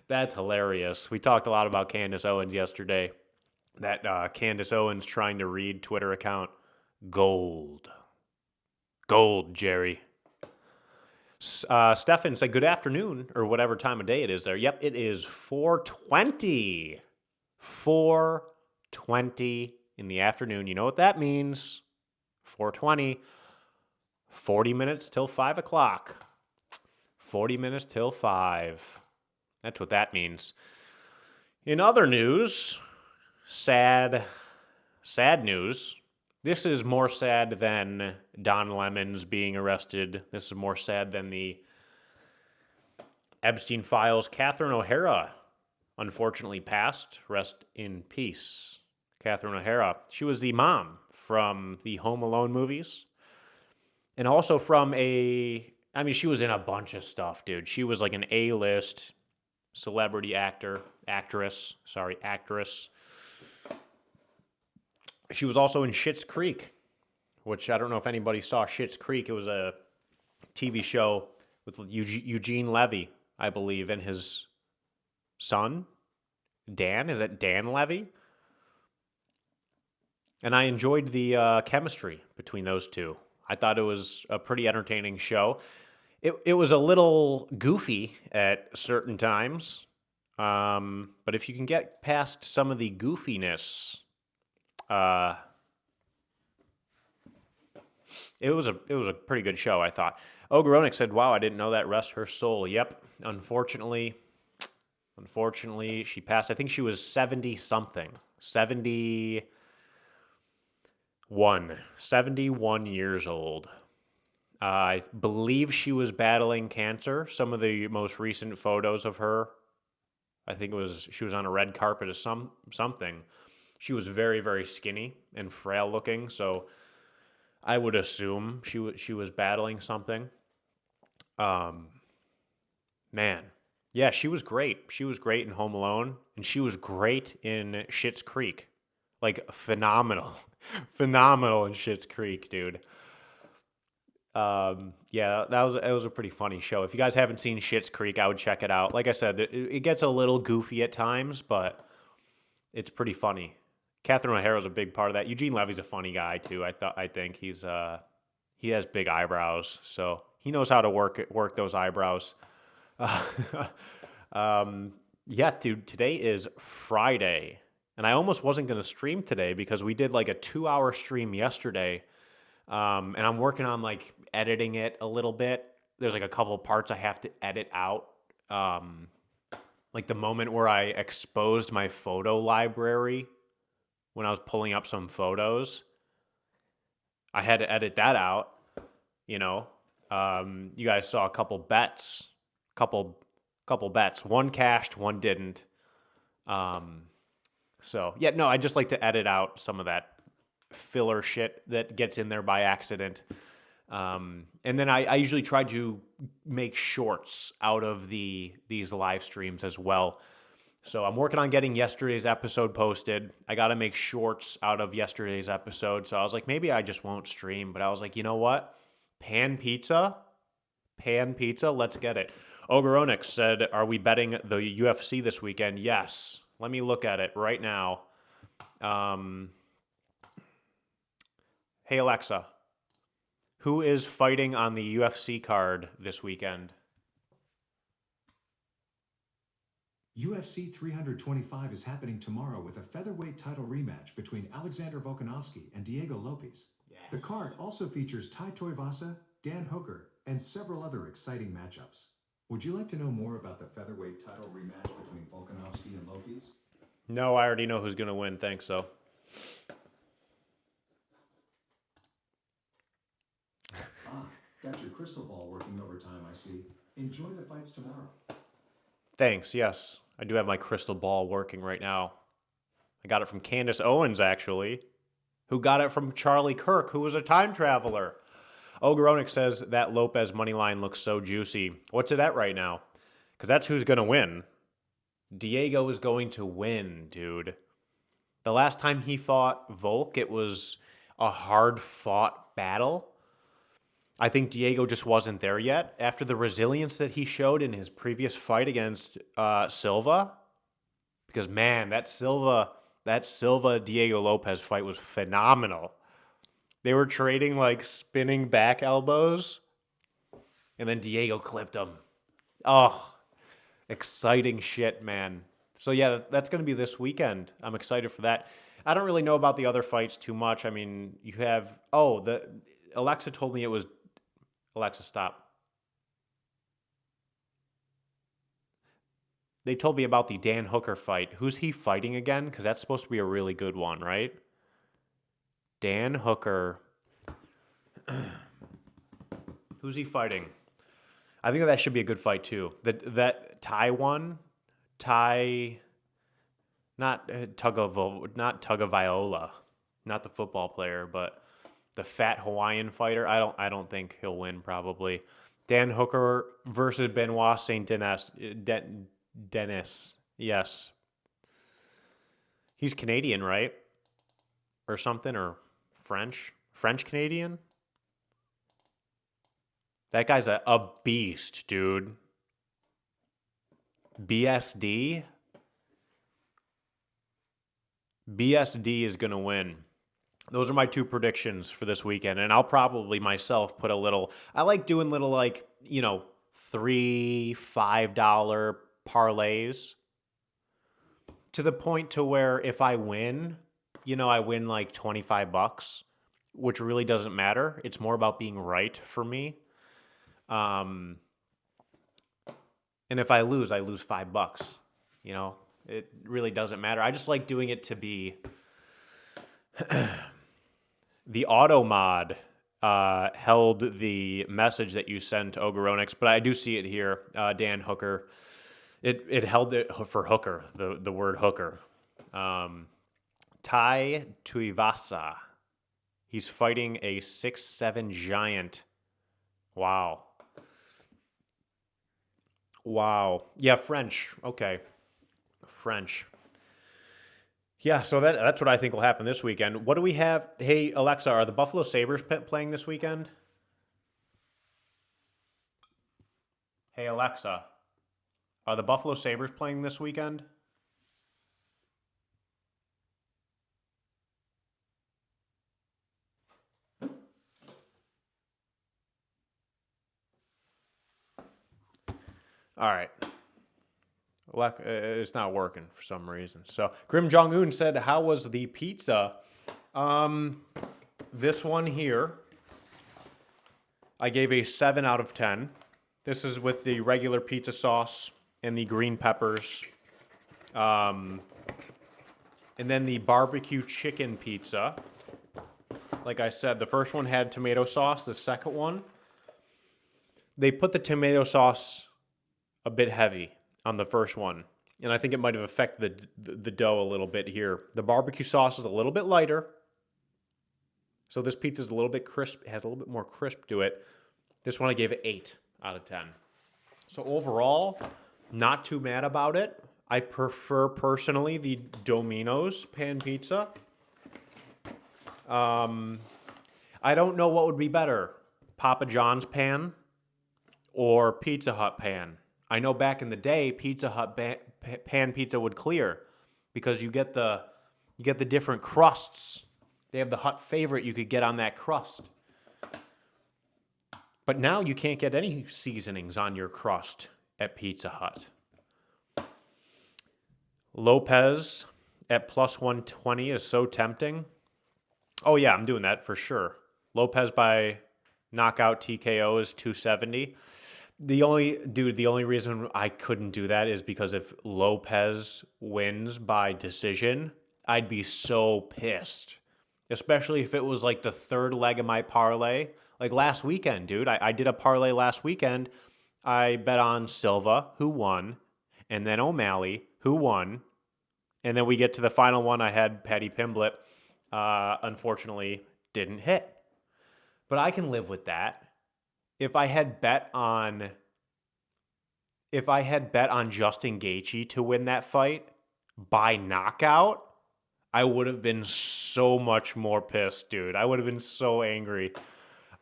Speaker 1: That's hilarious. We talked a lot about Candace Owens yesterday. That Candace Owens trying to read Twitter account. Gold. Gold, Jerry. Stefan said, good afternoon, or whatever time of day it is there. Yep, it is 4:20. 4:20 in the afternoon. You know what that means. 4:20. 40 minutes till 5 o'clock. 40 minutes till 5. That's what that means. In other news, sad news. This is more sad than Don Lemons being arrested. This is more sad than the Epstein files. Catherine O'Hara unfortunately passed. Rest in peace. Catherine O'Hara. She was the mom from the Home Alone movies. And also from she was in a bunch of stuff, dude. She was like an A-list celebrity actress. She was also in Schitt's Creek, which I don't know if anybody saw Schitt's Creek. It was a TV show with Eugene Levy, I believe, and his son, Dan. Is it Dan Levy? And I enjoyed the chemistry between those two. I thought it was a pretty entertaining show. It was a little goofy at certain times, but if you can get past some of the goofiness, it was a pretty good show, I thought. Ogronic said, "Wow, I didn't know that. Rest her soul." Yep, unfortunately, she passed. I think she was 70 something, 71 years old. I believe she was battling cancer. Some of the most recent photos of her, I think she was on a red carpet or something. She was very, very skinny and frail looking, so I would assume she was battling something. Man. Yeah, she was great. She was great in Home Alone, and she was great in Schitt's Creek. Like, phenomenal. Phenomenal in Schitt's Creek, dude. Yeah, it was a pretty funny show. If you guys haven't seen Schitt's Creek, I would check it out. Like I said, it gets a little goofy at times, but it's pretty funny. Catherine O'Hara is a big part of that. Eugene Levy's a funny guy too. I think he has big eyebrows, so he knows how to work those eyebrows. Yeah, dude, today is Friday, and I almost wasn't going to stream today because we did like a 2-hour stream yesterday, and I'm working on like editing it a little bit. There's like a couple parts I have to edit out, like the moment where I exposed my photo library when I was pulling up some photos. I had to edit that out, you know. You guys saw a couple bets. One cashed, one didn't. So yeah, no, I just like to edit out some of that filler shit that gets in there by accident. And then I usually try to make shorts out of these live streams as well. So I'm working on getting yesterday's episode posted. I got to make shorts out of yesterday's episode. So I was like, maybe I just won't stream. But I was like, you know what? Pan pizza, let's get it. Ogoronix said, are we betting the UFC this weekend? Yes. Let me look at it right now. Hey, Alexa, who is fighting on the UFC card this weekend?
Speaker 3: UFC 325 is happening tomorrow with a featherweight title rematch between Alexander Volkanovski and Diego Lopes. Yes. The card also features Tai Tuivasa, Dan Hooker, and several other exciting matchups. Would you like to know more about the featherweight title rematch between Volkanovski and Lopes?
Speaker 1: No, I already know who's going to win. Thanks, though.
Speaker 3: Got your crystal ball working overtime, I see. Enjoy the fights tomorrow.
Speaker 1: Thanks, yes. I do have my crystal ball working right now. I got it from Candace Owens, actually, who got it from Charlie Kirk, who was a time traveler. Ogoronic says that Lopez money line looks so juicy. What's it at right now? Because that's who's going to win. Diego is going to win, dude. The last time he fought Volk, it was a hard-fought battle. I think Diego just wasn't there yet. After the resilience that he showed in his previous fight against Silva, because, man, that Silva-Diego Lopez fight was phenomenal. They were trading, like, spinning back elbows, and then Diego clipped him. Oh, exciting shit, man. So, yeah, that's going to be this weekend. I'm excited for that. I don't really know about the other fights too much. I mean, you have... Alexa told me it was... Alexa, stop. They told me about the Dan Hooker fight. Who's he fighting again? Because that's supposed to be a really good one, right? Dan Hooker. Who's he fighting? I think that should be a good fight too. That Thai one, not Tagovailoa, not the football player, but the fat Hawaiian fighter. I don't think he'll win probably. Dan Hooker versus Benoit Saint Denis. Yes. He's Canadian, right? Or something, or French Canadian. That guy's a beast, dude. BSD is going to win. Those are my two predictions for this weekend. And I'll probably myself put a little, I like doing little like, $3, $5 parlays to the point to where if I win, I win like $25, which really doesn't matter. It's more about being right for me. And if I lose $5. It really doesn't matter. I just like doing it to be the auto mod held the message that you sent to Ogoronics, but I do see it here. Dan Hooker. It held it for Hooker, the word Hooker. Tai Tuivasa. He's fighting a 6'7" giant. Wow. Yeah, French. Okay. French. Yeah, so that's what I think will happen this weekend. What do we have? Hey, Alexa, are the Buffalo Sabres playing this weekend? Hey, Alexa, are the Buffalo Sabres playing this weekend? All right. It's not working for some reason. So Grim Jong-un said, how was the pizza? This one here, I gave a 7 out of 10. This is with the regular pizza sauce and the green peppers. And then the barbecue chicken pizza. Like I said, the first one had tomato sauce. The second one, they put the tomato sauce a bit heavy on the first one. And I think it might have affected the dough a little bit here. The barbecue sauce is a little bit lighter. So this pizza is a little bit crisp. It has a little bit more crisp to it. This one I gave it 8 out of 10. So overall, not too mad about it. I prefer personally the Domino's pan pizza. I don't know what would be better, Papa John's pan or Pizza Hut pan. I know back in the day, Pizza Hut pan pizza would clear because you get the different crusts. They have the Hut favorite you could get on that crust. But now you can't get any seasonings on your crust at Pizza Hut. Lopez at plus 120 is so tempting. Oh yeah, I'm doing that for sure. Lopez by knockout TKO is 270. The only reason I couldn't do that is because if Lopez wins by decision, I'd be so pissed especially if it was like the third leg of my parlay. Like last weekend, dude, I did a parlay last weekend. I bet on Silva, who won, and then O'Malley, who won. And then we get to the final one. I had Paddy Pimblett. Unfortunately, didn't hit. But I can live with that. If I had bet on Justin Gaethje to win that fight by knockout, I would have been so much more pissed, dude. I would have been so angry.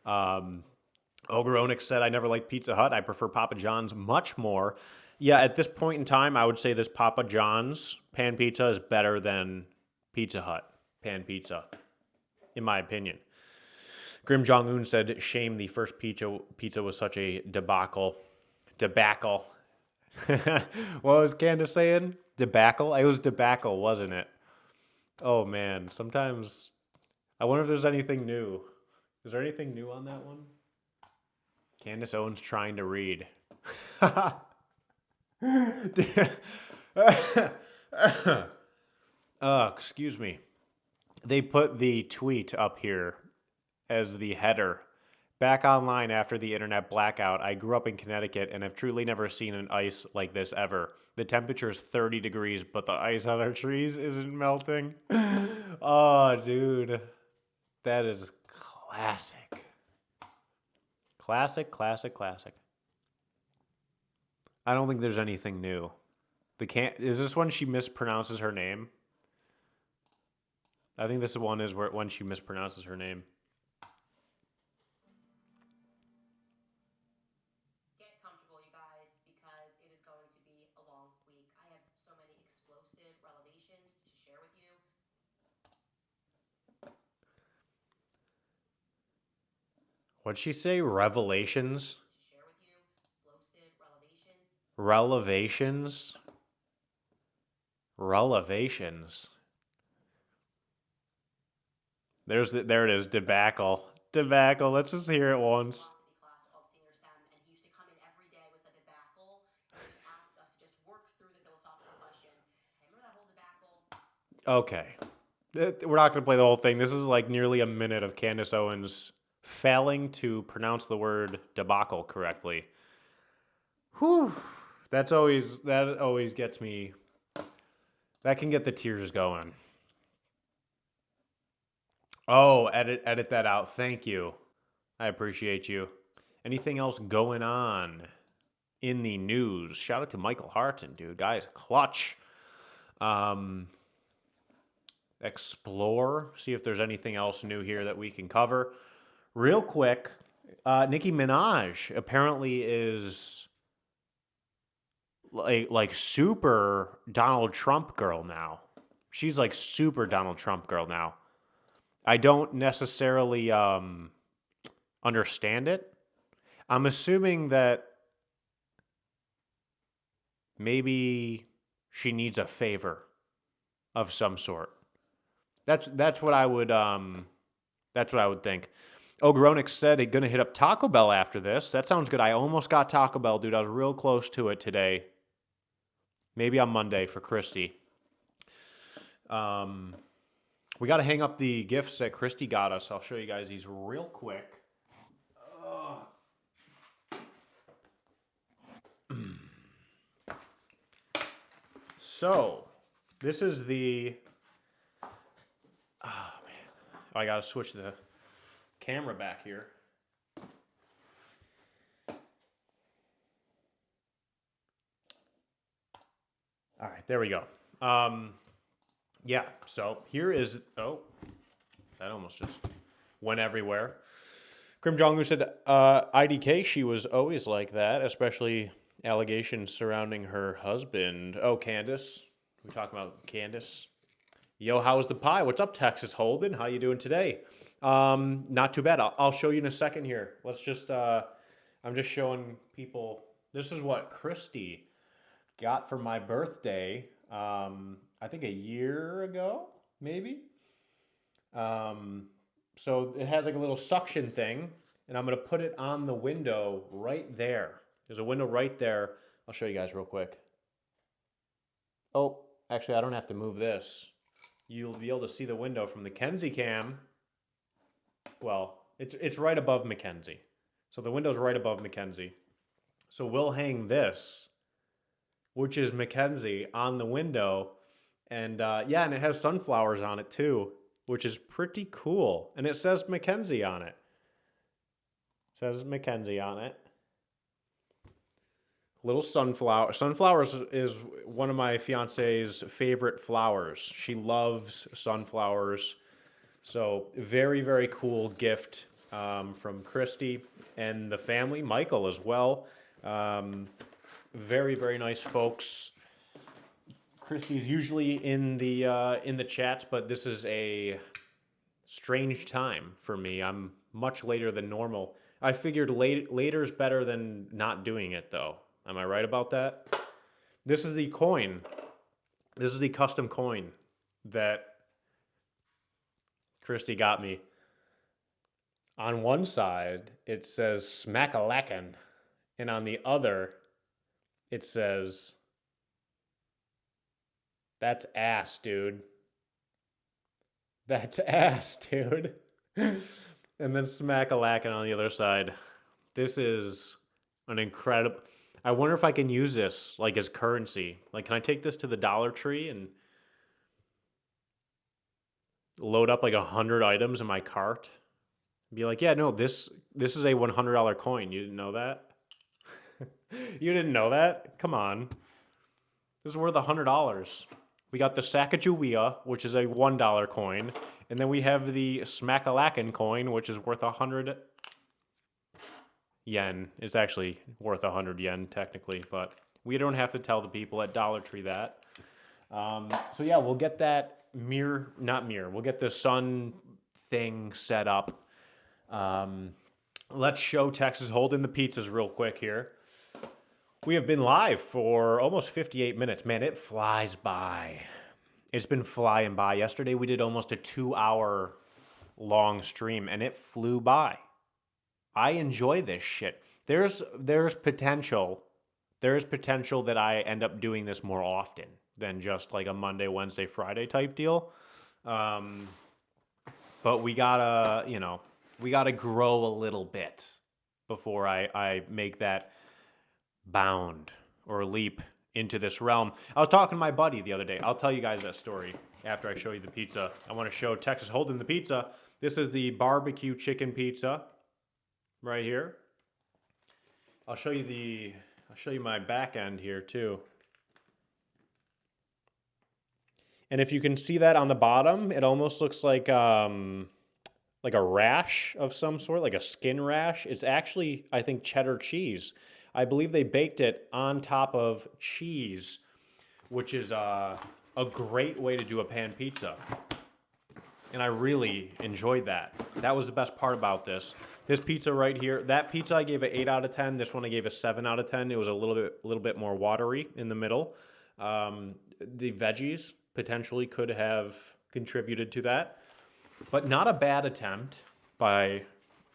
Speaker 1: Ogoronic said, I never liked Pizza Hut. I prefer Papa John's much more. Yeah, at this point in time, I would say this Papa John's pan pizza is better than Pizza Hut pan pizza, in my opinion. Grim Jong-un said, shame the first pizza was such a debacle. Debacle. What was Candace saying? Debacle? It was debacle, wasn't it? Oh, man. Sometimes I wonder if there's anything new. Is there anything new on that one? Candace Owens trying to read. Excuse me. They put the tweet up here as the header. Back online after the internet blackout. I grew up in Connecticut and have truly never seen an ice like this ever. The temperature is 30 degrees, but the ice on our trees isn't melting. Oh, dude. That is classic. Classic, classic, classic. I don't think there's anything new. Is this when she mispronounces her name? I think this one is when she mispronounces her name.
Speaker 4: Get comfortable, you guys, because it is going to be a long week. I have so many explosive revelations to share with you.
Speaker 1: What'd she say? Revelations?
Speaker 4: To share with you, explosive
Speaker 1: Relevations? Relevations. There it is. Debacle. Debacle. Let's just hear it once.
Speaker 4: philosophy class called Senior Sem, and he used to come in every day with a debacle, and he'd ask us to just work through the philosophical question. Hey, remember that whole debacle?
Speaker 1: Okay. We're not going to play the whole thing. This is like nearly a minute of Candace Owens failing to pronounce the word debacle correctly. Whew. That always gets me. That can get the tears going. Oh, edit that out. Thank you. I appreciate you. Anything else going on in the news? Shout out to Michael Harton, dude. Guys, clutch. Explore. See if there's anything else new here that we can cover. Real quick, Nicki Minaj apparently is like super Donald Trump girl now. She's like super Donald Trump girl now. I don't necessarily understand it. I'm assuming that maybe she needs a favor of some sort. That's what I would think. Ogronix said he's gonna hit up Taco Bell after this. That sounds good. I almost got Taco Bell, dude. I was real close to it today. Maybe on Monday for Christy. We got to hang up the gifts that Christy got us. I'll show you guys these real quick. So, this is the... Oh, man. I got to switch the camera back here. All right, there we go. Yeah, so here is... Oh, that almost just went everywhere. Kim Jong-un said, IDK, she was always like that, especially allegations surrounding her husband. Oh, Candace. We talking about Candace. Yo, how's the pie? What's up, Texas Holden? How you doing today? Not too bad. I'll show you in a second here. Let's just... I'm just showing people... This is what Christy got for my birthday. I think a year ago, maybe. So it has like a little suction thing, and I'm going to put it on the window right there. There's a window right there. I'll show you guys real quick. Oh, actually, I don't have to move this. you'll be able to see the window from the Kenzie cam. Well, it's right above Mackenzie. So the window's right above Mackenzie. So we'll hang this, which is Mackenzie, on the window. And yeah, and it has sunflowers on it too, which is pretty cool. And it says Mackenzie on it. Says Mackenzie on it. Little sunflower. Sunflowers is one of my fiance's favorite flowers. She loves sunflowers. So very, very cool gift from Christy and the family. Michael as well. Very, very nice folks. Christy's usually in the chats, but this is a strange time for me. I'm much later than normal. I figured later's better than not doing it, though. Am I right about that? This is the coin. This is the custom coin that Christy got me. On one side, it says Smack-a-lackin', and on the other, it says, that's ass, dude. That's ass, dude. And then Smack-a-lackin' on the other side. This is an incredible... I wonder if I can use this like as currency. Like, can I take this to the Dollar Tree and load up like 100 items in my cart? Be like, yeah, no, this is a $100 coin. You didn't know that? You didn't know that? Come on. This is worth $100. We got the Sacagawea, which is a $1 coin, and then we have the Smack-a-lackin' coin, which is worth 100 yen. It's actually worth 100 yen technically, but we don't have to tell the people at Dollar Tree that. So yeah, we'll get that we'll get the sun thing set up. Let's show Texas Hold'em the pizzas real quick here. We have been live for almost 58 minutes. Man, it flies by. It's been flying by. Yesterday we did almost a 2-hour long stream and it flew by. I enjoy this shit. There's potential. There's potential that I end up doing this more often than just like a Monday, Wednesday, Friday type deal. But we gotta grow a little bit before I make that bound or leap into this realm. I was talking to my buddy the other day. I'll tell you guys that story after I show you the pizza. I want to show Texas Hold'em the pizza. This is the barbecue chicken pizza right here. I'll show you my back end here too. And if you can see that on the bottom, it almost looks like a rash of some sort, like a skin rash. It's actually, I think, cheddar cheese. I believe they baked it on top of cheese, which is a great way to do a pan pizza. And I really enjoyed that. That was the best part about this. This pizza right here, that pizza I gave an 8 out of 10. This one I gave a 7 out of 10. It was a little bit more watery in the middle. The veggies potentially could have contributed to that. But not a bad attempt by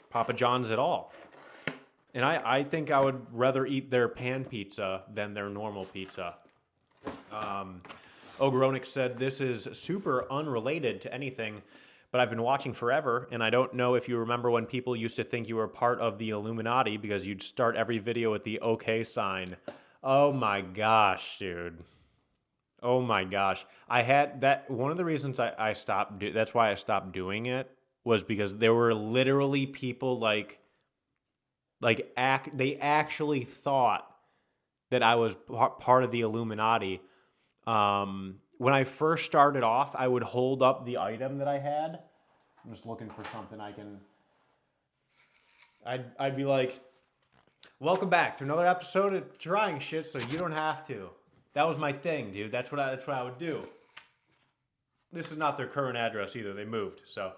Speaker 1: Papa John's at all. And I think I would rather eat their pan pizza than their normal pizza. Ogronic said, this is super unrelated to anything, but I've been watching forever, and I don't know if you remember when people used to think you were part of the Illuminati because you'd start every video with the OK sign. Oh my gosh, dude. Oh my gosh. I had that, one of the reasons I stopped, that's why I stopped doing it, was because there were literally people they actually thought that I was part of the Illuminati. When I first started off, I would hold up the item that I had. I'm just looking for something I'd be like, welcome back to another episode of Trying Shit So You Don't Have To. That was my thing, dude. That's what I would do. This is not their current address either. They moved, so.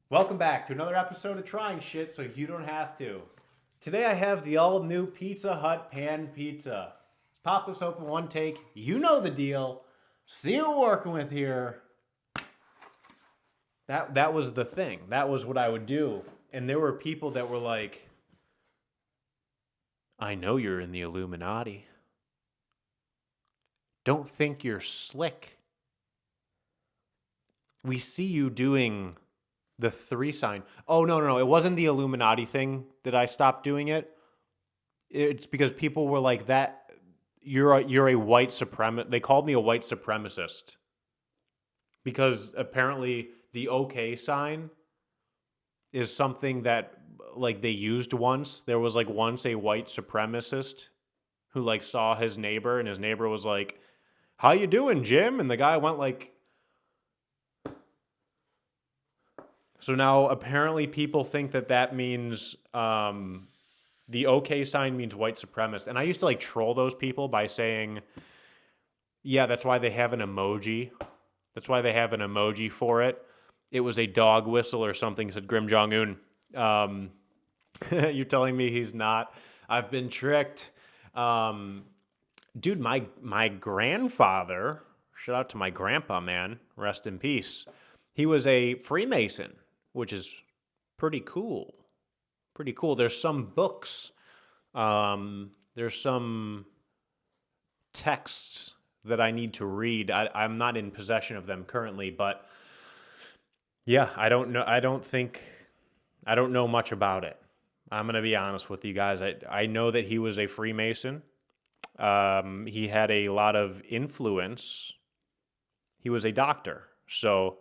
Speaker 1: Welcome back to another episode of Trying Shit So You Don't Have To. Today I have the all-new Pizza Hut Pan Pizza. Let's pop this open one take. You know the deal. See what we're working with here. That was the thing. That was what I would do. And there were people that were like, I know you're in the Illuminati. don't think you're slick. We see you doing the 3 sign. Oh, no. It wasn't the Illuminati thing that I stopped doing it. It's because people were like, that you're a white supremacist. They called me a white supremacist because apparently the OK sign is something that like they used once. There was like once a white supremacist who like saw his neighbor, and his neighbor was like, "How you doing, Jim?" And the guy went like. So now apparently people think that means the OK sign means white supremacist. And I used to like troll those people by saying, yeah, that's why they have an emoji. That's why they have an emoji for it. It was a dog whistle or something, said Grim Jong-un. You're telling me he's not? I've been tricked. Dude, my grandfather, shout out to my grandpa, man, rest in peace. He was a Freemason, which is pretty cool. Pretty cool. There's some books, there's some texts that I need to read. I'm not in possession of them currently, but yeah, I don't know. I don't know much about it. I'm going to be honest with you guys. I know that he was a Freemason. He had a lot of influence. He was a doctor. So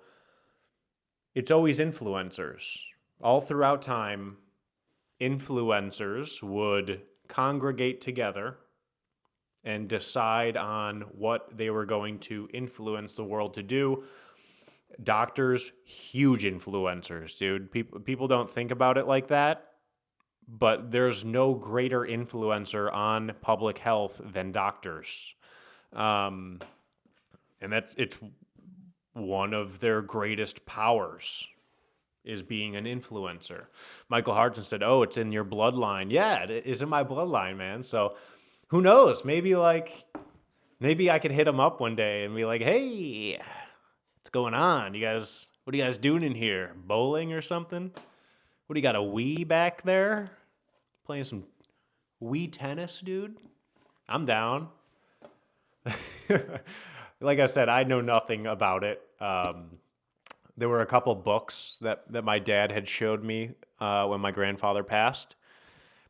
Speaker 1: it's always influencers. All throughout time, influencers would congregate together and decide on what they were going to influence the world to do. Doctors, huge influencers, dude. People don't think about it like that, but there's no greater influencer on public health than doctors. And it's one of their greatest powers is being an influencer. Michael Hartson said, "Oh, it's in your bloodline." Yeah, it is in my bloodline, man. So who knows? Maybe I could hit him up one day and be like, "Hey, what's going on? What are you guys doing in here? Bowling or something? What do you got, a Wii back there? Playing some Wii tennis, dude? I'm down." Like I said, I know nothing about it. There were a couple books that my dad had showed me when my grandfather passed.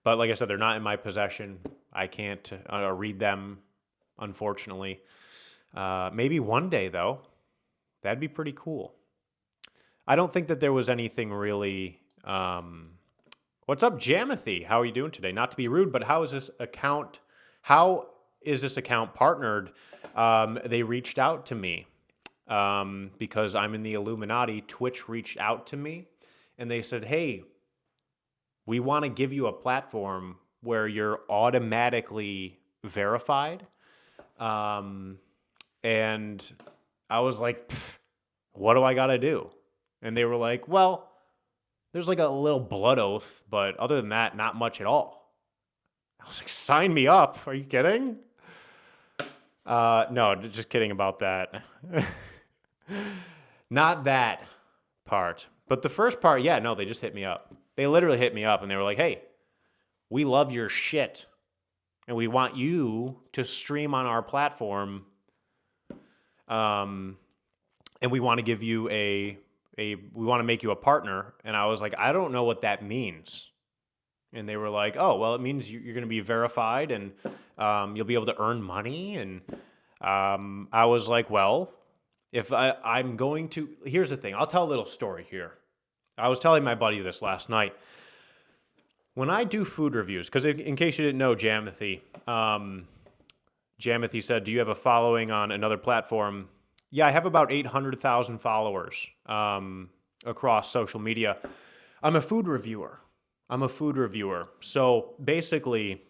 Speaker 1: But like I said, they're not in my possession. I can't read them, unfortunately. Maybe one day, though. That'd be pretty cool. I don't think that there was anything really... What's up, Jamothy? How are you doing today? Not to be rude, but how is this account partnered? They reached out to me because I'm in the Illuminati. Twitch reached out to me and they said, "Hey, we want to give you a platform where you're automatically verified." And I was like, "What do I got to do?" And they were like, "Well, there's like a little blood oath, but other than that, not much at all." I was like, "Sign me up. Are you kidding?" No, just kidding about that. Not that part. But the first part, yeah, no, they just hit me up. They literally hit me up and they were like, "Hey, we love your shit and we want you to stream on our platform. And we want to give you we want to make you a partner." And I was like, "I don't know what that means." And they were like, "Oh, well, it means you're going to be verified and you'll be able to earn money." And I was like, "Well, if I'm going to..." Here's the thing. I'll tell a little story here. I was telling my buddy this last night. When I do food reviews, because in case you didn't know, Jamothy said, "Do you have a following on another platform?" Yeah, I have about 800,000 followers across social media. I'm a food reviewer. So basically,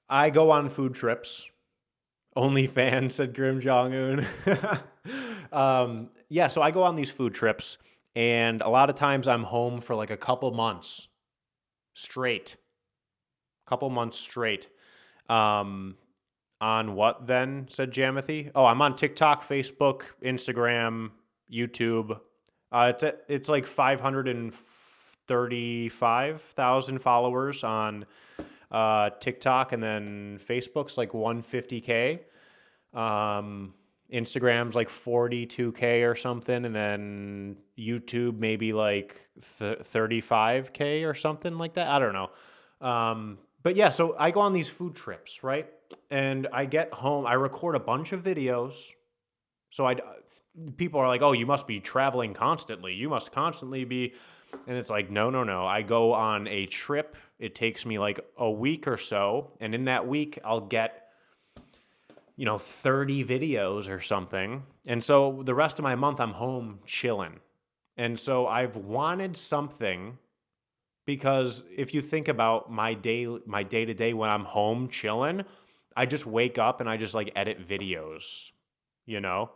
Speaker 1: I go on food trips. OnlyFans, said Grim Jong-un. Yeah, so I go on these food trips, and a lot of times I'm home for like a couple months straight. On what then, said Jamothy? Oh, I'm on TikTok, Facebook, Instagram, YouTube. It's like 535,000 followers on TikTok, and then Facebook's like 150K. Instagram's like 42K or something, and then YouTube maybe like 35K or something like that. I don't know. But yeah, so I go on these food trips, right? And I get home, I record a bunch of videos. So people are like, "Oh, you must be traveling constantly. You must constantly be," and it's like, no, no, no. I go on a trip. It takes me like a week or so, and in that week, I'll get 30 videos or something. And so the rest of my month, I'm home chilling. And so I've wanted something because if you think about my day to day when I'm home chilling, I just wake up and I just like edit videos, you know?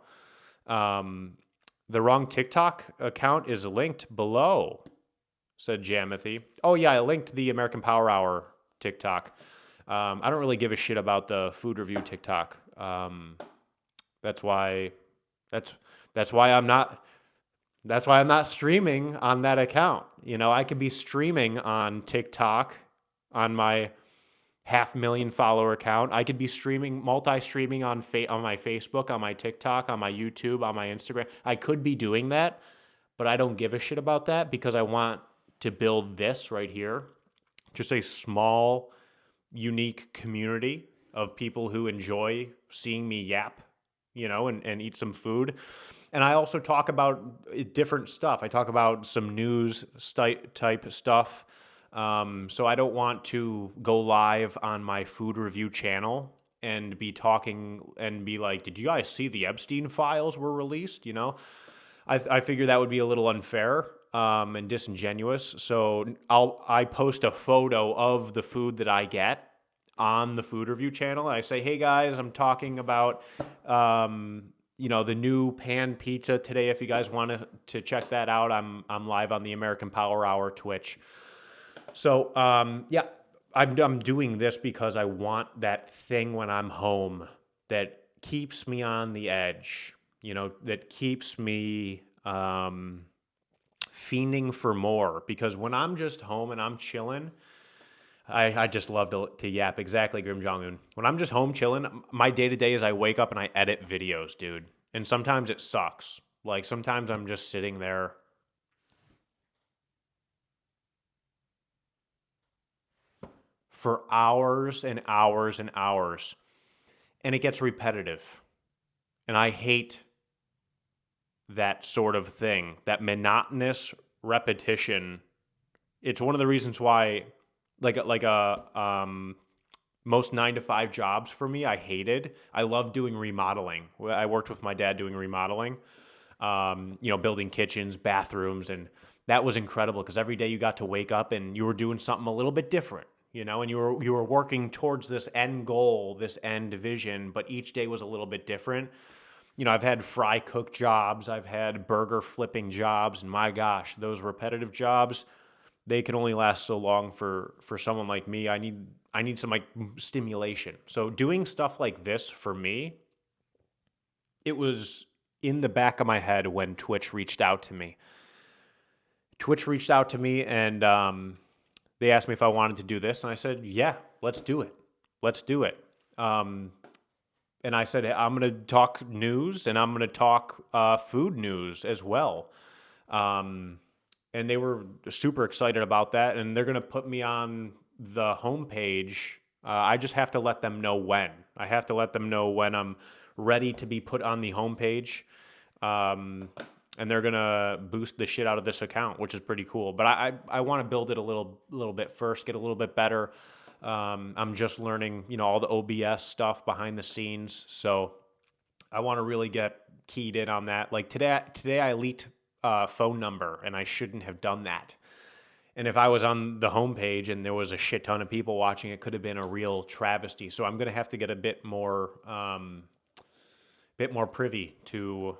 Speaker 1: The wrong TikTok account is linked below, said Jamathy. Oh yeah, I linked the American Power Hour TikTok. I don't really give a shit about the food review TikTok. That's why I'm not streaming on that account. I could be streaming on TikTok on my 500,000 follower account. I could be multi-streaming on my Facebook, on my TikTok, on my YouTube, on my Instagram. I could be doing that, but I don't give a shit about that because I want to build this right here. Just a small, unique community of people who enjoy seeing me yap, and eat some food. And I also talk about different stuff. I talk about some news type stuff. So I don't want to go live on my food review channel and be talking and be like, did you guys see the Epstein files were released? I figure that would be a little unfair and disingenuous. So I post a photo of the food that I get on the food review channel. And I say, hey guys, I'm talking about, the new pan pizza today. If you guys want to check that out, I'm live on the American Power Hour Twitch. So, yeah, I'm doing this because I want that thing when I'm home that keeps me on the edge, that keeps me fiending for more. Because when I'm just home and I'm chilling, I just love to yap. Exactly, Grim Jong-un. When I'm just home chilling, my day-to-day is I wake up and I edit videos, dude. And sometimes it sucks. Like, sometimes I'm just sitting there for hours and hours and hours. And it gets repetitive. And I hate that sort of thing, that monotonous repetition. It's one of the reasons why, most 9-to-5 jobs for me, I hated. I love doing remodeling. I worked with my dad doing remodeling, building kitchens, bathrooms, and that was incredible because every day you got to wake up and you were doing something a little bit different, and you were working towards this end goal, this end vision, but each day was a little bit different. I've had fry cook jobs, I've had burger flipping jobs, and my gosh, those repetitive jobs, they can only last so long for someone like me. I need some like stimulation. So doing stuff like this for me, it was in the back of my head when Twitch reached out to me. Twitch reached out to me and they asked me if I wanted to do this, and I said, yeah, let's do it. Let's do it. And I said, I'm going to talk news and I'm going to talk food news as well. And they were super excited about that. And they're going to put me on the homepage. I just have to let them know when. I have to let them know when I'm ready to be put on the homepage. And they're going to boost the shit out of this account, which is pretty cool. But I want to build it a little bit first, get a little bit better. I'm just learning, all the OBS stuff behind the scenes. So I want to really get keyed in on that. Like today I leaked a phone number and I shouldn't have done that. And if I was on the homepage and there was a shit ton of people watching, it could have been a real travesty. So I'm going to have to get a bit more privy to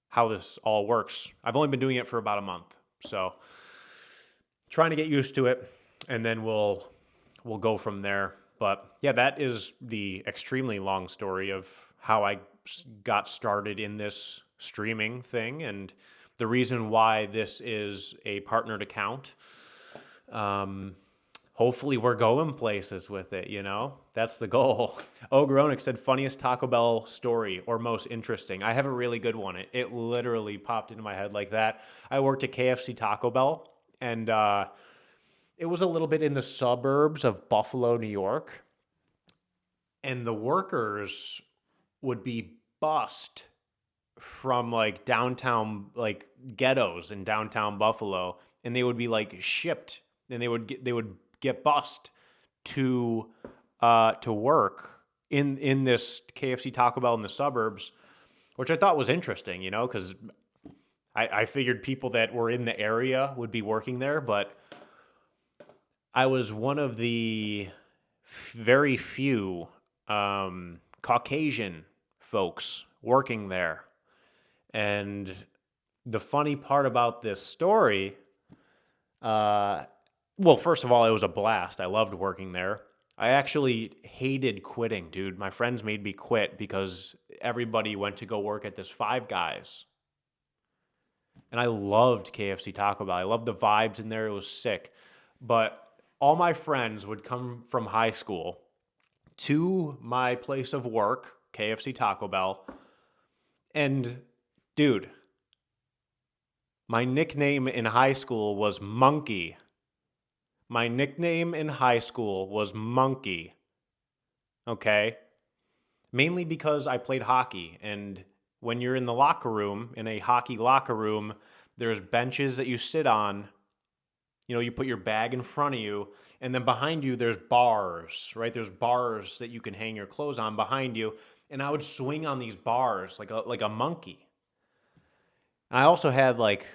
Speaker 1: how this all works. I've only been doing it for about a month. So trying to get used to it, and then we'll go from there. But yeah, that is the extremely long story of how I got started in this streaming thing and the reason why this is a partnered account. hopefully we're going places with it, you know? That's the goal. Ogronic said funniest Taco Bell story or most interesting. I have a really good one. It literally popped into my head like that. I worked at KFC Taco Bell, and it was a little bit in the suburbs of Buffalo, New York. And the workers would be bussed from like downtown, like ghettos in downtown Buffalo, and they would be like shipped, and they would get bussed to work in this KFC Taco Bell in the suburbs, which I thought was interesting, you know, because I figured people that were in the area would be working there, but I was one of the very few Caucasian folks working there. And the funny part about this story, well, first of all, it was a blast. I loved working there. I actually hated quitting, dude. My friends made me quit because everybody went to go work at this Five Guys. And I loved KFC Taco Bell. I loved the vibes in there. It was sick. But all my friends would come from high school to my place of work, KFC Taco Bell. And dude, my nickname in high school was Monkey. My nickname in high school was Monkey. Okay? Mainly because I played hockey, and when you're in the locker room, in a hockey locker room, there's benches that you sit on. You know, you put your bag in front of you, and then behind you, there's bars, right? There's bars that you can hang your clothes on behind you, and I would swing on these bars like a monkey. I also had like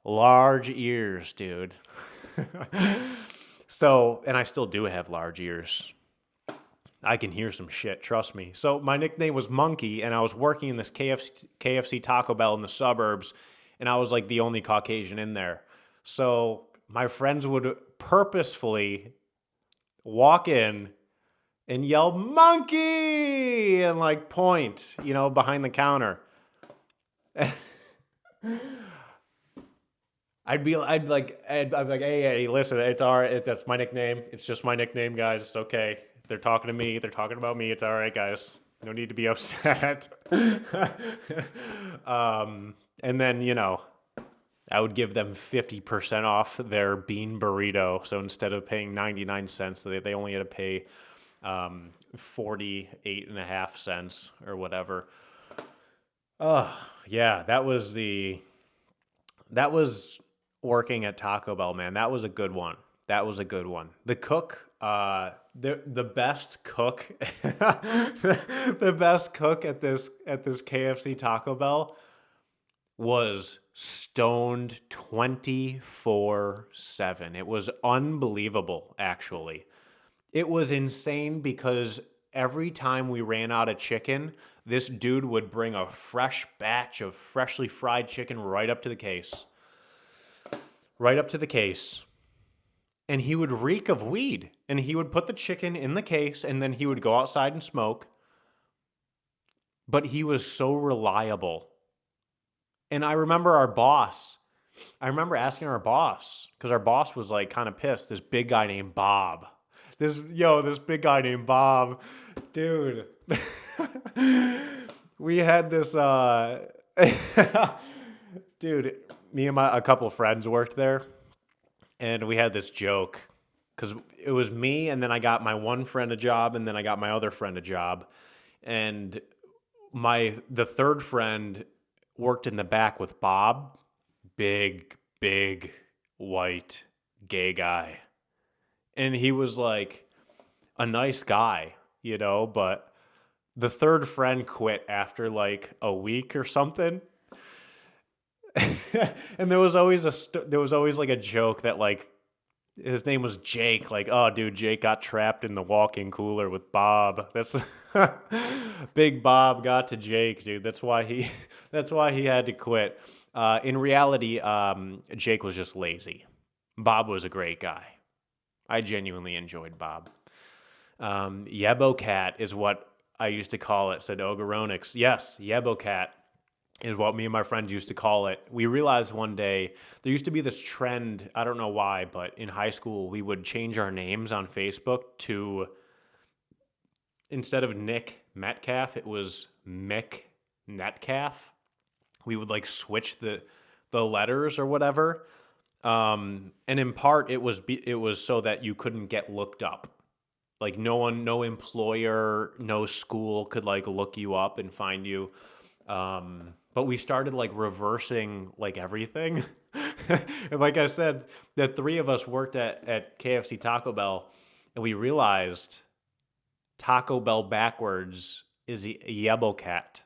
Speaker 1: large ears, dude. So, and I still do have large ears. I can hear some shit, trust me. So my nickname was Monkey, and I was working in this KFC Taco Bell in the suburbs, and I was like the only Caucasian in there. So my friends would purposefully walk in and yell, "Monkey!" and like point, you know, behind the counter. I'd be like, hey, listen, it's all right. That's my nickname. It's just my nickname, guys. It's okay. They're talking to me. They're talking about me. It's all right, guys. No need to be upset. And then, you know, I would give them 50% off their bean burrito. So instead of paying 99 cents, they only had to pay 48.5 cents or whatever. Oh, yeah, that was working at Taco Bell, man. That was a good one. The cook, the best cook, the best cook at this KFC Taco Bell was stoned 24/7. It was unbelievable, actually. It was insane because every time we ran out of chicken, this dude would bring a fresh batch of freshly fried chicken right up to the case. And he would reek of weed. And he would put the chicken in the case, and then he would go outside and smoke. But he was so reliable. And I remember asking our boss, because our boss was like kind of pissed, this big guy named Bob. This big guy named Bob. Dude. We had this, dude, me and a couple of friends worked there, and we had this joke, because it was me, and then I got my one friend a job, and then I got my other friend a job, and the third friend worked in the back with Bob, big, white, gay guy, and he was like a nice guy, you know, but the third friend quit after like a week or something. And there was always like a joke that like his name was Jake. Like, oh, dude, Jake got trapped in the walk-in cooler with Bob. That's Big Bob got to Jake, dude. That's why he had to quit. In reality, Jake was just lazy. Bob was a great guy. I genuinely enjoyed Bob. Yebo Cat is what I used to call it, said Ogoronix. Yes, Yebo Cat. is what me and my friends used to call it. We realized one day there used to be this trend, I don't know why, but in high school we would change our names on Facebook to, instead of Nick Metcalf, it was Mick Netcalf. We would like switch the letters or whatever. And in part it was so that you couldn't get looked up. Like no employer, no school could like look you up and find you. But we started like reversing like everything. And like I said, the three of us worked at KFC Taco Bell, and we realized Taco Bell backwards is a Yebo cat.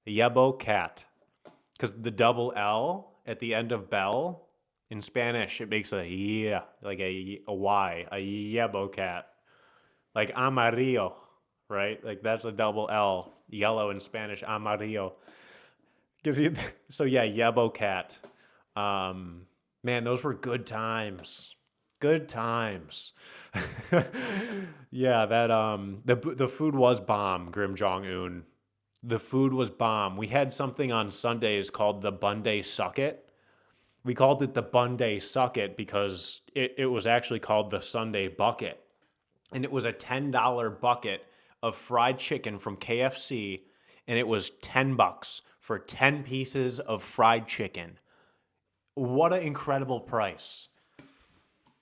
Speaker 1: A Yebo cat. Because the double L at the end of bell, in Spanish, it makes a yeah, like a Y, a Yebo cat. Like amarillo, right? Like that's a double L. Yellow in Spanish, amarillo. Gives you, so yeah, Yebo cat. Man, those were good times. Good times. Yeah, that the food was bomb, Grim Jong-un. The food was bomb. We had something on Sundays called the Bunday Suck It. We called it the Bunday Suck It because it was actually called the Sunday Bucket. And it was a $10 bucket of fried chicken from KFC, and it was $10 for 10 pieces of fried chicken. What an incredible price.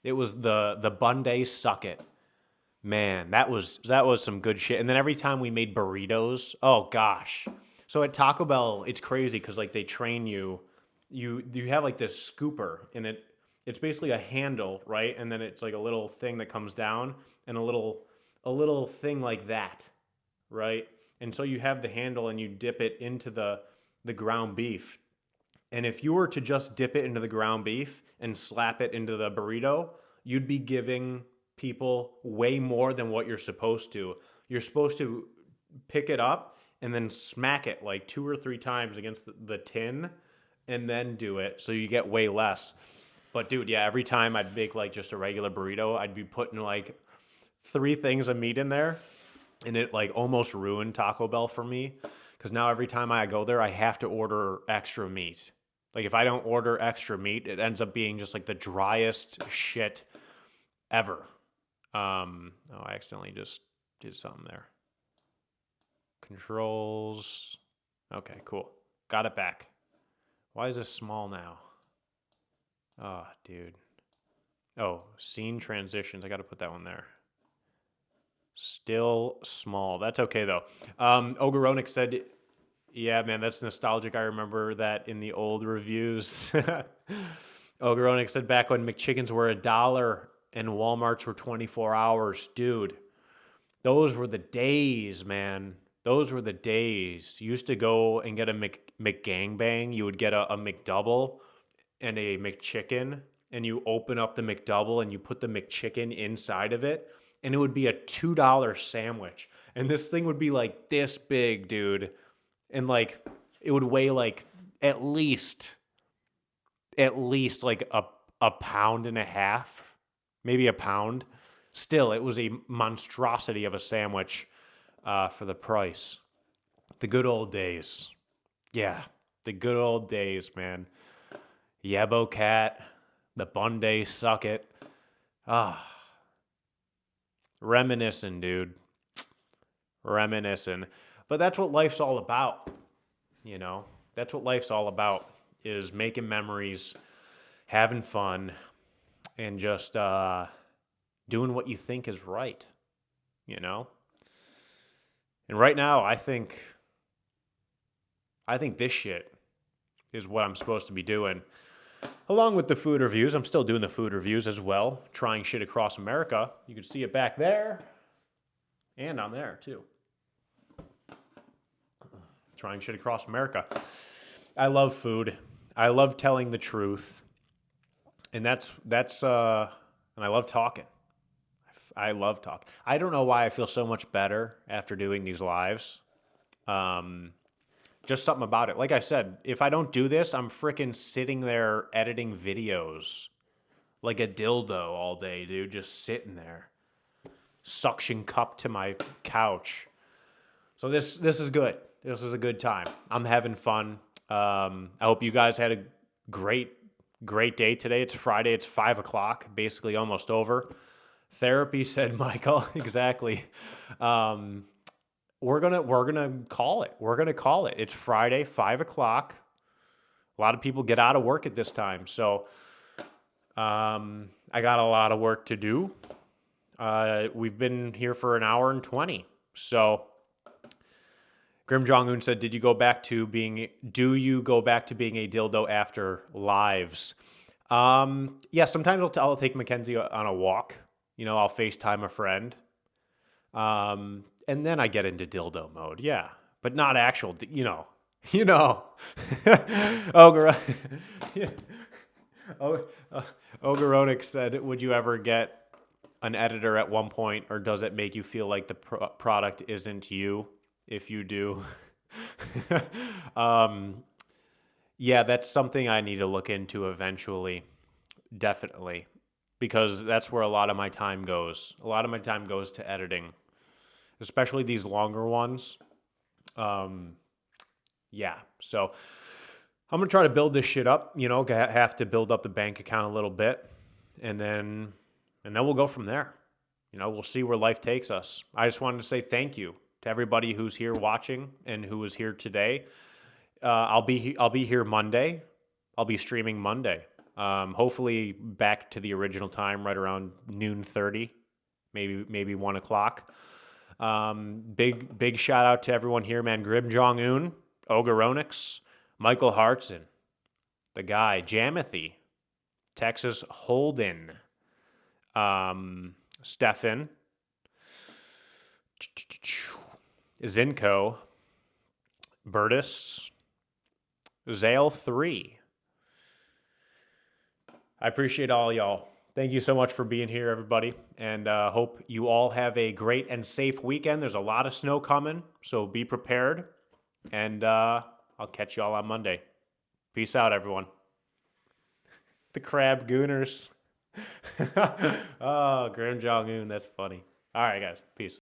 Speaker 1: It was the Bunday Suck It. Man, that was some good shit. And then every time we made burritos, oh gosh. So at Taco Bell, it's crazy because like they train you. You have like this scooper, and it's basically a handle, right? And then it's like a little thing that comes down, and a little thing like that, right? And so you have the handle, and you dip it into the ground beef. And if you were to just dip it into the ground beef and slap it into the burrito, you'd be giving people way more than what you're supposed to. You're supposed to pick it up and then smack it like 2 or 3 times against the tin and then do it, so you get way less. But dude, yeah, every time I'd make like just a regular burrito, I'd be putting like 3 things of meat in there, and it like almost ruined Taco Bell for me because now every time I go there, I have to order extra meat. Like if I don't order extra meat, it ends up being just like the driest shit ever. Oh, I accidentally just did something there. Controls. Okay, cool. Got it back. Why is this small now? Oh, dude. Oh, scene transitions. I got to put that one there. Still small. That's okay, though. Ogoronic said, yeah, man, that's nostalgic. I remember that in the old reviews. Ogoronic said back when McChickens were $1 and Walmarts were 24 hours. Dude, those were the days, man. Those were the days. You used to go and get a McGangbang. You would get a McDouble and a McChicken, and you open up the McDouble and you put the McChicken inside of it, and it would be a $2 sandwich. And this thing would be like this big, dude. And like it would weigh like at least like a pound and a half, maybe a pound. Still, it was a monstrosity of a sandwich for the price. The good old days. Yeah, the good old days, man. Yebo Cat, the Bunday Suck It. Ah, reminiscing, dude. Reminiscing. But that's what life's all about, you know? That's what life's all about, is making memories, having fun, and just doing what you think is right, you know? And right now, I think this shit is what I'm supposed to be doing. Along with the food reviews, I'm still doing the food reviews as well, trying shit across America. You can see it back there and on there too. Trying shit across America. I love food. I love telling the truth. And that's and I love talking. I love talking. I don't know why I feel so much better after doing these lives. Just something about it. Like I said, if I don't do this, I'm freaking sitting there editing videos like a dildo all day, dude. Just sitting there. Suction cup to my couch. So this is good. This was a good time. I'm having fun. I hope you guys had a great day today. It's Friday. It's 5 o'clock, basically almost over. Therapy, said Michael. Exactly. We're gonna call it. We're gonna call it. It's Friday, 5 o'clock. A lot of people get out of work at this time, so I got a lot of work to do. We've been here for an hour and 20. So Grim Jong-un said, do you go back to being a dildo after lives? Yeah, sometimes I'll take Mackenzie on a walk. I'll FaceTime a friend. And then I get into dildo mode. Yeah, but not actual, Ogoronic said, would you ever get an editor at one point, or does it make you feel like the product isn't you if you do? Yeah, that's something I need to look into eventually. Definitely. Because that's where a lot of my time goes. A lot of my time goes to editing, especially these longer ones. Yeah, so I'm going to try to build this shit up, have to build up the bank account a little bit, and then we'll go from there. We'll see where life takes us. I just wanted to say thank you to everybody who's here watching and who was here today. I'll be here Monday. I'll be streaming Monday. Hopefully back to the original time, right around 12:30, maybe 1 o'clock. Big shout out to everyone here, man. Grim Jong-un, Ogoronix, Michael Hartson, the guy, Jamathy, Texas Holden, Stefan, Zinko, Bertus, Zale 3. I appreciate all y'all. Thank you so much for being here, everybody, and hope you all have a great and safe weekend. There's a lot of snow coming, so be prepared, and I'll catch you all on Monday. Peace out, everyone. The Crab Gooners. Oh, Grim Jong-un, that's funny. All right, guys, peace.